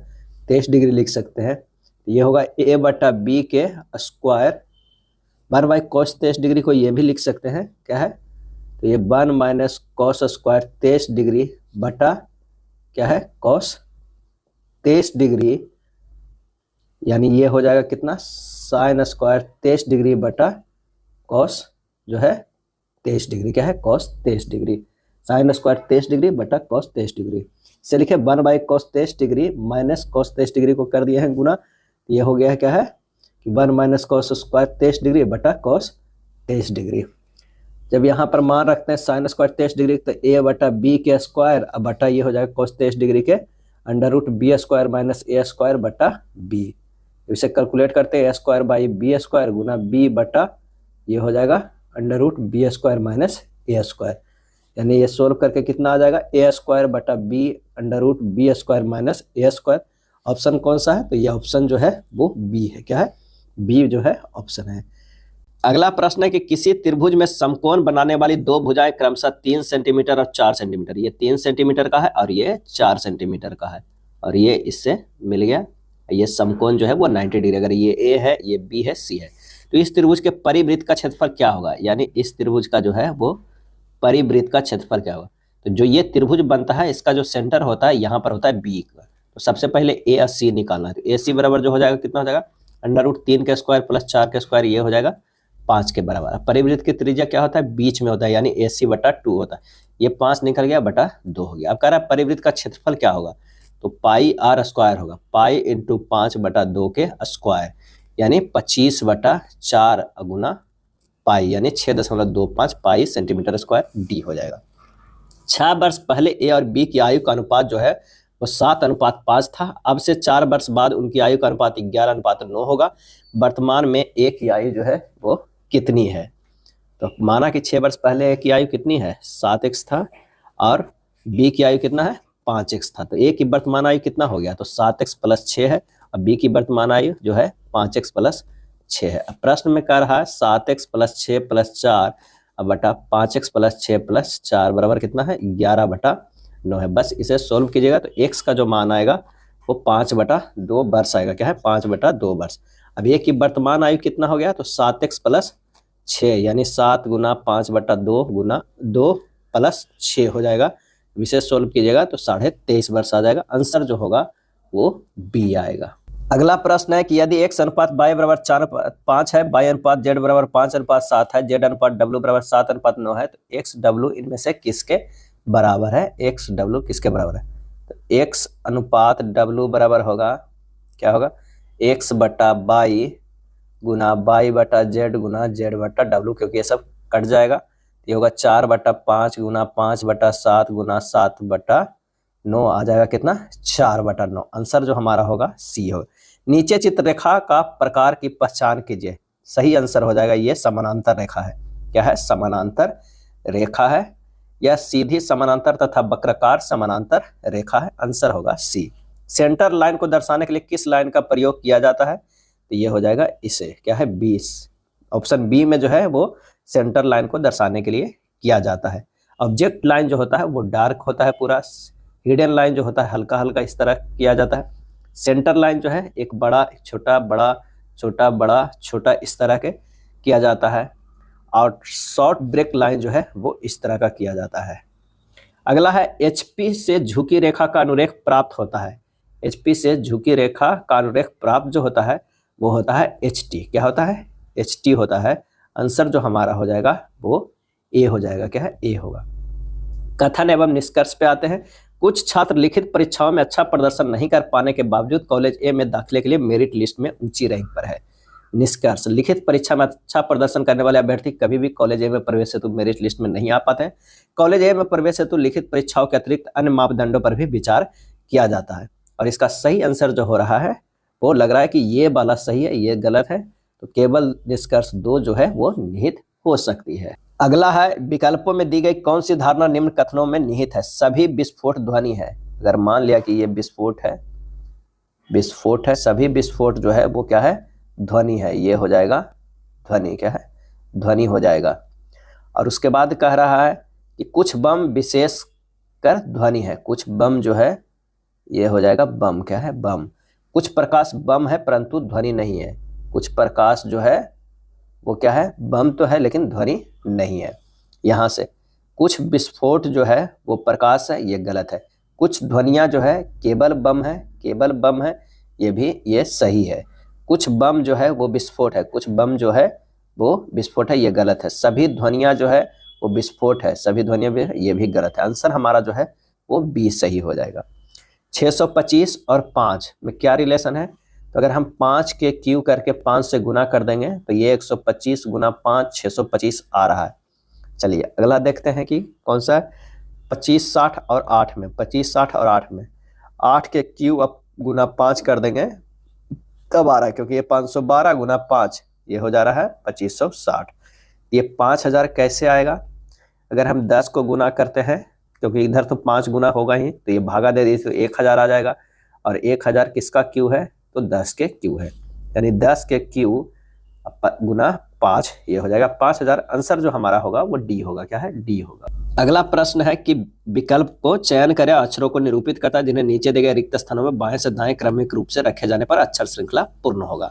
23 डिग्री लिख सकते हैं। ये होगा a/b के स्क्वायर। 1/cos 23 डिग्री को ये भी लिख सकते हैं। क्या है? तो ये 1 माइनस cos स्क्वायर 23 डिग्री बटा क्या है? cos 23 डिग्री, यानी ये हो जाएगा कितना? साइन स्क्वायर 23 डिग्री बटा कॉस जो है 23 डिग्री। क्या है? Cos 23 degree. Sine square 23 degree बटा कॉस 23 डिग्री से लिखे 1/cos 23 degree minus cos 23 degree को कर दिए हैं गुना। ये हो गया है क्या है कि 1 माइनस cos स्क्वायर 23 डिग्री बटा cos 23 डिग्री। जब यहाँ पर मान रखते हैं साइन स्क्वायर 23 डिग्री, तो a/b के स्क्वायर अब बटा ये हो जाएगा cos 23 डिग्री के √b² माइनस a² बटा b। इसे कैलकुलेट करते हैं a²/b² गुना b बटा ये हो जाएगा √b² माइनस a²। यानी ये सोल्व करके कितना आ जाएगा? a² बटा b √b² minus a²। Option कौन सा है? तो ये ऑप्शन जो है वो b है। क्या है? b जो है ऑप्शन है। अगला प्रश्न है कि किसी त्रिभुज में समकोण बनाने वाली 2 भुजाएं क्रमशः 3 सेंटीमीटर और 4 सेंटीमीटर, ये 3 सेंटीमीटर का है और ये 4 सेंटीमीटर का है, और ये इससे मिल गया। ये समकोण जो है वो 90 डिग्री, अगर ये ए है, ये बी है, सी है, तो इस त्रिभुज के परिवृत्त का क्षेत्रफल क्या होगा? यानी इस त्रिभुज का जो है वो परिवृत्त का क्षेत्रफल क्या होगा? तो जो ये त्रिभुज बनता है, इसका जो सेंटर होता है यहाँ पर होता है बी का। तो सबसे पहले ए और सी निकालना है। तो ए सी बराबर जो हो जाएगा कितना हो जाएगा? √3 के स्क्वायर प्लस 4 के स्क्वायर, ये हो जाएगा 5 के बराबर। परिवृत्त की त्रिज्या क्या होता है? बीच में होता है, यानी AC बटा 2 होता है। ये 5 निकल गया बटा 2 हो गया। अब कह रहा है परिवृत्त का क्षेत्रफल क्या होगा? तो पाई r स्क्वायर होगा, पाई इंटू 5 बटा 2 के स्क्वायर, यानी 25 बटा 4 गुना पाई, यानी 6.25 पाई सेंटीमीटर स्क्वायर डी हो जाएगा। 6 वर्ष पहले ए और बी की आयु का अनुपात जो है वो 7:5 था। अब से 4 वर्ष बाद उनकी आयु का अनुपात 11:9 होगा। वर्तमान में ए की आयु जो है वो कितनी है? तो माना कि 6 वर्ष पहले ए की आयु कितनी है? 7x था, और बी की आयु कितना है? 5x था। तो ए की वर्तमान आयु कितना हो गया? तो 7x प्लस 6 है, और बी की वर्तमान आयु जो है 5x प्लस 6 है। अब प्रश्न में कह रहा है 7x प्लस 6 प्लस 4 अब बटा 5x प्लस 6 प्लस 4 बराबर कितना है? 11/9 है। बस इसे सोल्व कीजिएगा तो x का जो मान आएगा वो 5/2 वर्ष आएगा। क्या है? 5/2 वर्ष। अब ए की वर्तमान आयु कितना हो गया? तो 7x प्लस 6, यानी 7 गुना 5/2 गुना 2 प्लस 6 हो जाएगा। विशेष सोल्व कीजिएगा तो 23.5 वर्ष आ जाएगा। आंसर जो होगा वो बी आएगा। अगला प्रश्न है कि यदि x अनुपात y बराबर 4:5 है, y अनुपात z बराबर 5:7 है, z अनुपात w बराबर 7:9 है, तो x w इनमें से किसके बराबर है? x w किसके बराबर है? तो x अनुपात w बराबर होगा, क्या होगा? x बटा y गुना y बटा z गुना z बटा w, क्योंकि ये सब कट जाएगा। ये होगा 4/5 गुना 5/7 गुना 7/9 आ जाएगा कितना? 4/9। आंसर जो हमारा होगा सी होगा। नीचे चित्ररेखा का प्रकार की पहचान कीजिए। सही आंसर हो जाएगा ये समानांतर रेखा है। क्या है? समानांतर रेखा है। यह सीधी समानांतर तथा वक्राकार समानांतर रेखा है। आंसर होगा सी, सेंटर लाइन को दर्शाने के लिए किस लाइन का प्रयोग किया जाता है? तो ये हो जाएगा इसे, क्या है, 20। ऑप्शन बी में जो है वो सेंटर लाइन को दर्शाने के लिए किया जाता है। ऑब्जेक्ट लाइन जो होता है वो डार्क होता है पूरा, हिडन लाइन जो होता है हल्का हल्का इस तरह किया जाता है। सेंटर लाइन जो है एक बड़ा, एक छोटा, बड़ा, छोटा, बड़ा, छोटा इस तरह के किया जाता है। और शॉर्ट ब्रेक लाइन जो है वो इस तरह का किया जाता है। अगला है एचपी से झुकी रेखा का अनुरेख प्राप्त होता है। एचपी से झुकी रेखा का अनुरेख प्राप्त जो होता है वो होता है एचटी। क्या होता है? एचटी होता है। आंसर जो हमारा हो जाएगा वो ए हो जाएगा। क्या है? ए होगा। कथन एवं निष्कर्ष पे आते हैं। कुछ छात्र लिखित परीक्षाओं में अच्छा प्रदर्शन नहीं कर पाने के बावजूद कॉलेज ए में दाखिले के लिए मेरिट लिस्ट में ऊंची रैंक पर है। निष्कर्ष, लिखित परीक्षा में अच्छा प्रदर्शन करने वाले अभ्यर्थी कभी भी कॉलेज ए में प्रवेश हेतु मेरिट लिस्ट में नहीं आ पाते हैं। कॉलेज ए में प्रवेश हेतु लिखित परीक्षाओं के अतिरिक्त अन्य मापदंडों पर भी विचार किया जाता है। और इसका सही आंसर जो हो रहा है वो लग रहा है कि ये वाला सही है, ये गलत है। तो केवल निष्कर्ष 2 जो है वो निहित हो सकती है। अगला है विकल्पों में दी गई कौन सी धारणा निम्न कथनों में निहित है? सभी विस्फोट ध्वनि है। अगर मान लिया कि ये विस्फोट है, विस्फोट है, सभी विस्फोट जो है वो क्या है? ध्वनि है। ये हो जाएगा ध्वनि। क्या है? ध्वनि हो जाएगा। और उसके बाद कह रहा है कि कुछ बम विशेष कर ध्वनि है। कुछ बम जो है ये हो जाएगा बम। क्या है? बम। कुछ प्रकाश बम है परंतु ध्वनि नहीं है। कुछ प्रकाश जो है वो क्या है? बम तो है लेकिन ध्वनि नहीं है। यहाँ से कुछ विस्फोट जो है वो प्रकाश है, ये गलत है। कुछ ध्वनियाँ जो है केवल बम है, केवल बम है, ये भी ये सही है। कुछ बम जो है वो विस्फोट है, कुछ बम जो है वो विस्फोट है, ये गलत है। सभी ध्वनियाँ जो है वो विस्फोट है, सभी ध्वनियाँ भी है, ये भी गलत है। आंसर हमारा जो है वो बी सही हो जाएगा। 625 और 5 में क्या रिलेशन है? तो अगर हम 5 के क्यू करके 5 से गुना कर देंगे तो ये 125 गुना 5 625 आ रहा है। चलिए अगला देखते हैं कि कौन सा है। 25 60 और 8 में, 25 60 और 8 में 8 के क्यू अब गुना 5 कर देंगे तब आ रहा है, क्योंकि ये 512 गुना 5 ये हो जा रहा है 2560। ये 5000 कैसे आएगा? अगर हम 10 को गुना करते हैं, क्योंकि इधर तो 5 गुना होगा ही, तो ये भागा दे दी तो 1000 आ जाएगा। और 1000 किसका क्यू है? तो 10 के क्यू है, यानी 10 के क्यू गुना 5 ये हो जाएगा 5000। आंसर जो हमारा होगा वो डी होगा। क्या है? डी होगा। अगला प्रश्न है कि विकल्प को चयन करें अक्षरों को निरूपित करता है जिन्हें नीचे दिए गए रिक्त स्थानों में बाएं से दाएं क्रमिक रूप से रखे जाने पर अक्षर श्रृंखला पूर्ण होगा।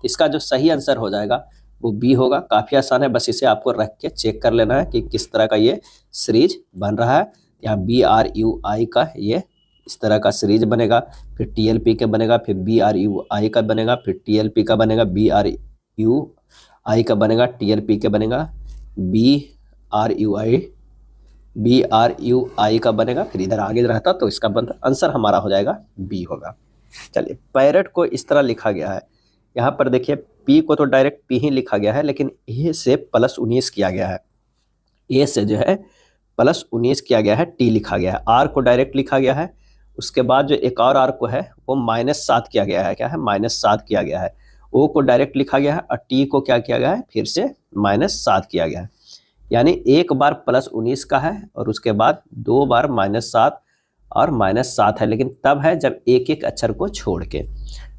इसका जो सही आंसर हो जाएगा वो बी होगा। काफी आसान है, बस इसे आपको रख के चेक कर लेना है कि किस तरह का ये सीरीज बन रहा है। यहाँ BRUI का ये इस तरह का सीरीज बनेगा, फिर TLP के बनेगा, फिर BRUI का बनेगा, फिर TLP का बनेगा, BRUI का बनेगा, TLP के बनेगा, BRUI का बनेगा, फिर इधर आगे रहता तो इसका बनता। आंसर हमारा हो जाएगा बी होगा। चलिए पैरेट को इस तरह लिखा गया है। यहाँ पर देखिए पी को तो डायरेक्ट पी ही लिखा गया है, लेकिन ए से +19 किया गया है। ए से जो है +19 किया गया है, टी लिखा गया है। आर को डायरेक्ट लिखा गया है। उसके बाद जो एक और आर को है वो -7 किया गया है। क्या है? -7 किया गया है। ओ को डायरेक्ट लिखा गया है और टी को क्या किया गया है? फिर से -7 किया गया है। यानी एक बार +19 का है और उसके बाद 2 बार -7 और -7 है, लेकिन तब है जब एक एक अक्षर को छोड़ के।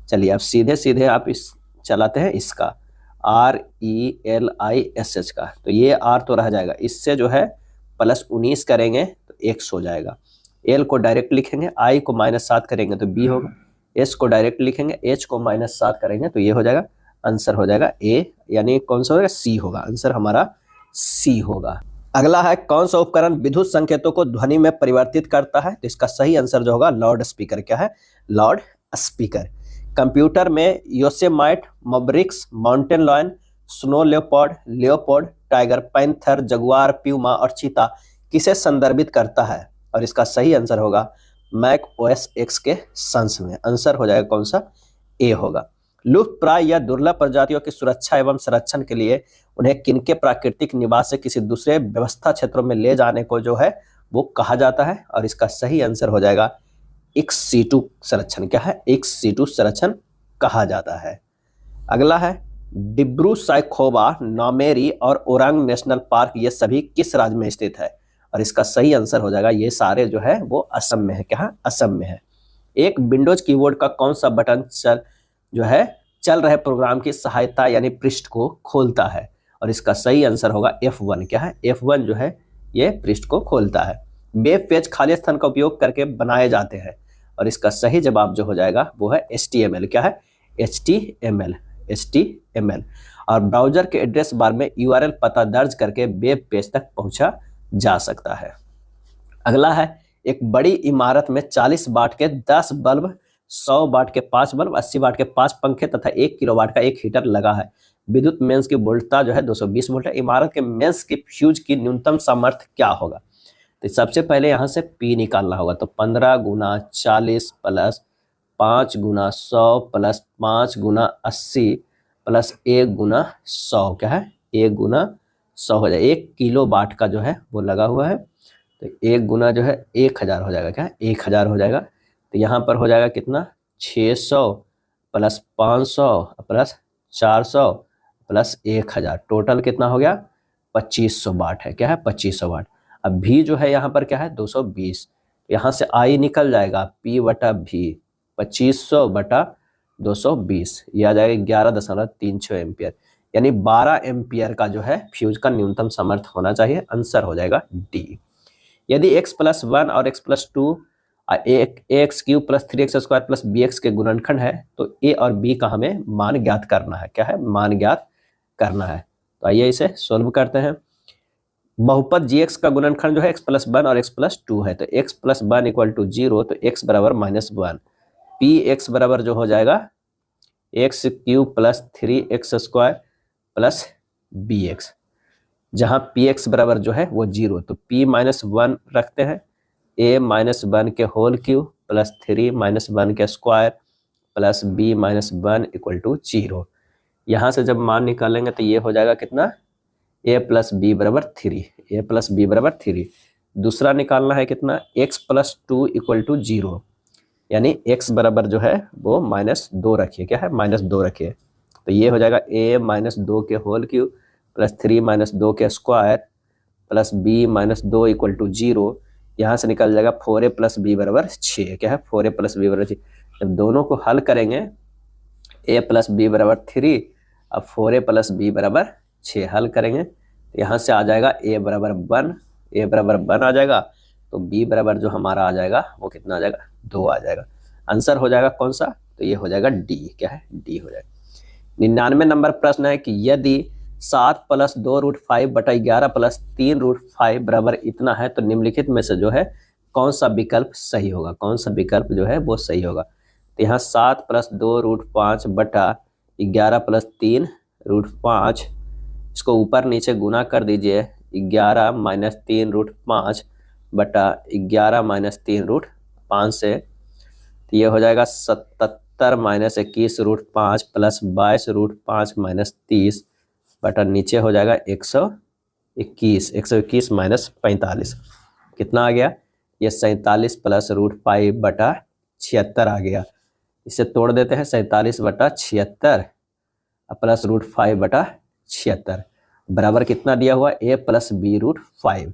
चलिए अब सीधे सीधे आप इस चलाते हैं इसका RELISH का, तो ये आर तो रह जाएगा। इससे जो है +19 करेंगे तो x हो जाएगा। एल को डायरेक्ट लिखेंगे, आई को -7 करेंगे तो बी होगा, एस को डायरेक्ट लिखेंगे, एच को -7 करेंगे तो ये हो जाएगा। आंसर हो जाएगा ए, यानी कौन सा होगा? सी होगा। आंसर हमारा सी होगा। अगला है कौन सा उपकरण विद्युत संकेतों को ध्वनि में परिवर्तित करता है? तो इसका सही आंसर जो होगा लाउड स्पीकर। क्या है? Loud speaker. कंप्यूटर में Yosemite, Mavericks, Mountain Lion, Snow Leopard, Tiger, Panther, Jaguar, Puma और चीता किसे संदर्भित करता है? और इसका सही आंसर होगा मैक OS X के संस में। आंसर हो जाएगा कौन सा? ए होगा। लुप्त प्राय या दुर्लभ प्रजातियों की सुरक्षा एवं संरक्षण के लिए उन्हें किनके प्राकृतिक निवास से किसी दूसरे व्यवस्था क्षेत्रों में ले जाने को जो है वो कहा जाता है? और इसका सही आंसर हो जाएगा एक्स सीटू संरक्षण। क्या है? एक्स सीटू संरक्षण कहा जाता है। अगला है डिब्रू साइखोवा, नामेरी और ओरांग नेशनल पार्क, ये सभी किस राज्य में स्थित है? और इसका सही आंसर हो जाएगा ये सारे जो है वो असम में है। क्या है? असम में है। एक विंडोज कीबोर्ड का कौन सा बटन चल रहे प्रोग्राम की सहायता यानी पृष्ठ को खोलता है? और इसका सही आंसर होगा F1। क्या है? F1 जो है ये पृष्ठ को खोलता है। वेब पेज खाली स्थान का उपयोग करके बनाए जाते हैं, और इसका सही जवाब जो हो जाएगा वो है HTML। क्या है? HTML। और ब्राउजर के एड्रेस बार में URL पता दर्ज करके वेब पेज तक पहुंचा जा सकता है। अगला है, एक बड़ी इमारत में 40 वाट के 10 बल्ब, 100 वाट के 5 बल्ब, 80 वाट के 5 पंखे तथा 1 किलोवाट का एक हीटर लगा है। विद्युत मेंस की वोल्टता जो है 220 वोल्ट है। इमारत के मेंस की फ्यूज की न्यूनतम सामर्थ्य क्या होगा? तो सबसे पहले यहाँ से P निकालना होगा। तो 15 गुना 40 प्लस 5 गुना 100 प्लस 5 गुना 80 प्लस 1 गुना 100। क्या है? 1 गुना 100 हो जाए। 1 किलो वाट का जो है वो लगा हुआ है, तो 1 गुना जो है 1000 हो जाएगा। क्या है? 1000 हो जाएगा। तो यहाँ पर हो जाएगा कितना? 600 प्लस 500 प्लस 400 प्लस 1000, टोटल कितना हो गया? 2500 वाट है। क्या है? 2500 वाट। अब भी जो है यहाँ पर क्या है? 220। यहाँ से आई निकल जाएगा, P बटा भी 2500 बटा 220, ये आ जाएगा 11.36 एम्पियर। यानी 12 एम्पियर का जो है फ्यूज का न्यूनतम सामर्थ्य होना चाहिए। आंसर हो जाएगा डी। यदि x+1 और x+2 ax³ plus 3x² plus bx के गुणनखंड है, तो a और b का हमें मान ज्ञात करना है। क्या है? मान ज्ञात करना है। तो आइए इसे सोल्व करते हैं। बहुपद gx का गुणनखंड जो है x+1 और x+2 है, तो x+1 = 0, तो x बराबर -1। px बराबर जो हो जाएगा x³ plus 3x² plus bx, जहां px बराबर जो है वो 0, तो p-1 रखते हैं। a-1 के होल क्यूब प्लस 3-1 के स्क्वायर प्लस b-1 = 0। यहाँ से जब मान निकालेंगे तो ये हो जाएगा कितना? a प्लस बी बराबर 3। a प्लस बी बराबर 3। दूसरा निकालना है कितना? x+2 = 0, यानी x बराबर जो है वो -2 रखिए। क्या है? -2 रखिए। तो ये हो जाएगा a-2 के होल क्यूब प्लस 3-2 के स्क्वायर प्लस b-2 = 0। यहाँ से निकल जाएगा 4a प्लस बी बराबर 6। क्या है? 4a प्लस बी बराबर 6। जब दोनों को हल करेंगे, a प्लस बी बराबर 3, अब 4a प्लस बी बराबर 6 हल करेंगे, तो यहाँ से आ जाएगा a बराबर 1, a बराबर 1 आ जाएगा, तो b बराबर जो हमारा आ जाएगा वो कितना आ जाएगा? 2 आ जाएगा। आंसर हो जाएगा कौन सा? तो ये हो जाएगा डी। क्या है? डी हो जाएगा। 99 नंबर प्रश्न है कि यदि 7 + 2√5 बटा 11 + 3√5 बराबर इतना है, तो निम्नलिखित में से जो है कौन सा विकल्प सही होगा? कौन सा विकल्प जो है वो सही होगा? तो यहाँ 7 + 2√5 बटा 11 + 3√5, इसको ऊपर नीचे गुना कर दीजिए। 11 - 3√5 बटा 11 - 3√5 से, तो ये हो जाएगा 77 - 21√5 प्लस 22√5 - 30 बटा नीचे हो जाएगा 121। 121 - 45 कितना आ गया? ये 47 प्लस √5 बटा 76 आ गया। इसे तोड़ देते हैं। 47 बटा 76 प्लस √5 बटा 76 बराबर कितना दिया हुआ? a प्लस बी √5।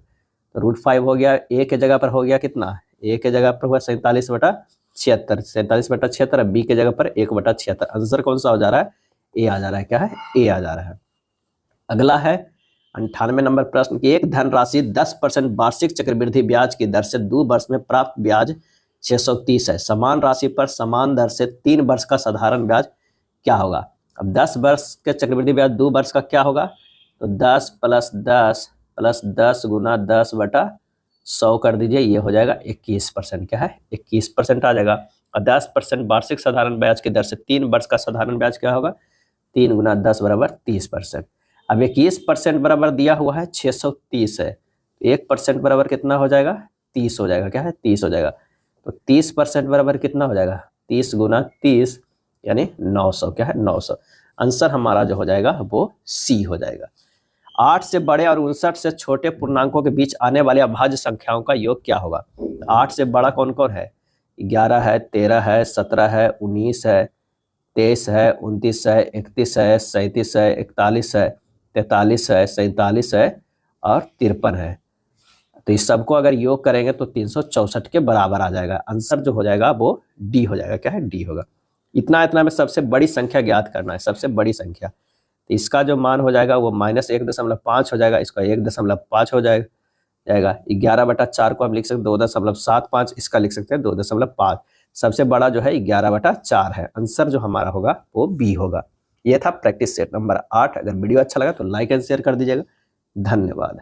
तो √5 हो गया, a के जगह पर हो गया कितना? a के जगह पर हुआ 47 बटा 76। 47 बटा 76, b के जगह पर 1 बटा 76। आंसर कौन सा हो जा रहा है? a आ जा रहा है। क्या है? a आ जा रहा है। अगला है 98 नंबर प्रश्न की, एक धनराशि 10% वार्षिक चक्रवृद्धि ब्याज की दर से 2 वर्ष में प्राप्त ब्याज 630 है। समान राशि पर समान दर से 3 वर्ष का साधारण ब्याज क्या होगा? अब 10 वर्ष के चक्रवृद्धि ब्याज 2 वर्ष का क्या होगा? तो 10 + 10 + 10 गुना 10 बटा 100 कर दीजिए, ये हो जाएगा 21%। क्या है? 21% आ जाएगा। और 10% वार्षिक साधारण ब्याज की दर से 3 वर्ष का साधारण ब्याज क्या होगा? 3 गुना 10 बराबर 30%। अब 21% बराबर दिया हुआ है 630 है, 1% बराबर कितना हो जाएगा? 30 हो जाएगा। क्या है? 30 हो जाएगा। तो 30% बराबर कितना हो जाएगा? 30 गुना 30 यानी 900। क्या है? 900। आंसर हमारा जो हो जाएगा वो सी हो जाएगा। 8 से बड़े और 59 से छोटे पूर्णांकों के बीच आने वाले अभाज्य संख्याओं का योग क्या होगा? 8 से बड़ा कौन कौन है? 11 है, 13 है, 17 है, 19 है, 23 है, 29 है, 31 है, 37 है, 41 है, 43 है, 47 है और 53 है। तो इस सबको अगर योग करेंगे तो 364 के बराबर आ जाएगा। आंसर जो हो जाएगा वो डी हो जाएगा। क्या है? डी होगा। इतना में सबसे बड़ी संख्या ज्ञात करना है, सबसे बड़ी संख्या। तो इसका जो मान हो जाएगा वो -1.5 हो जाएगा, इसका 1.5 हो जाएगा। 11/4 को हम लिख सकते 2.75, इसका लिख सकते हैं 2.5। सबसे बड़ा जो है 11/4 है। आंसर जो हमारा होगा वो बी होगा। यह था प्रैक्टिस सेट नंबर 8। अगर वीडियो अच्छा लगा तो लाइक एंड शेयर कर दीजिएगा। धन्यवाद।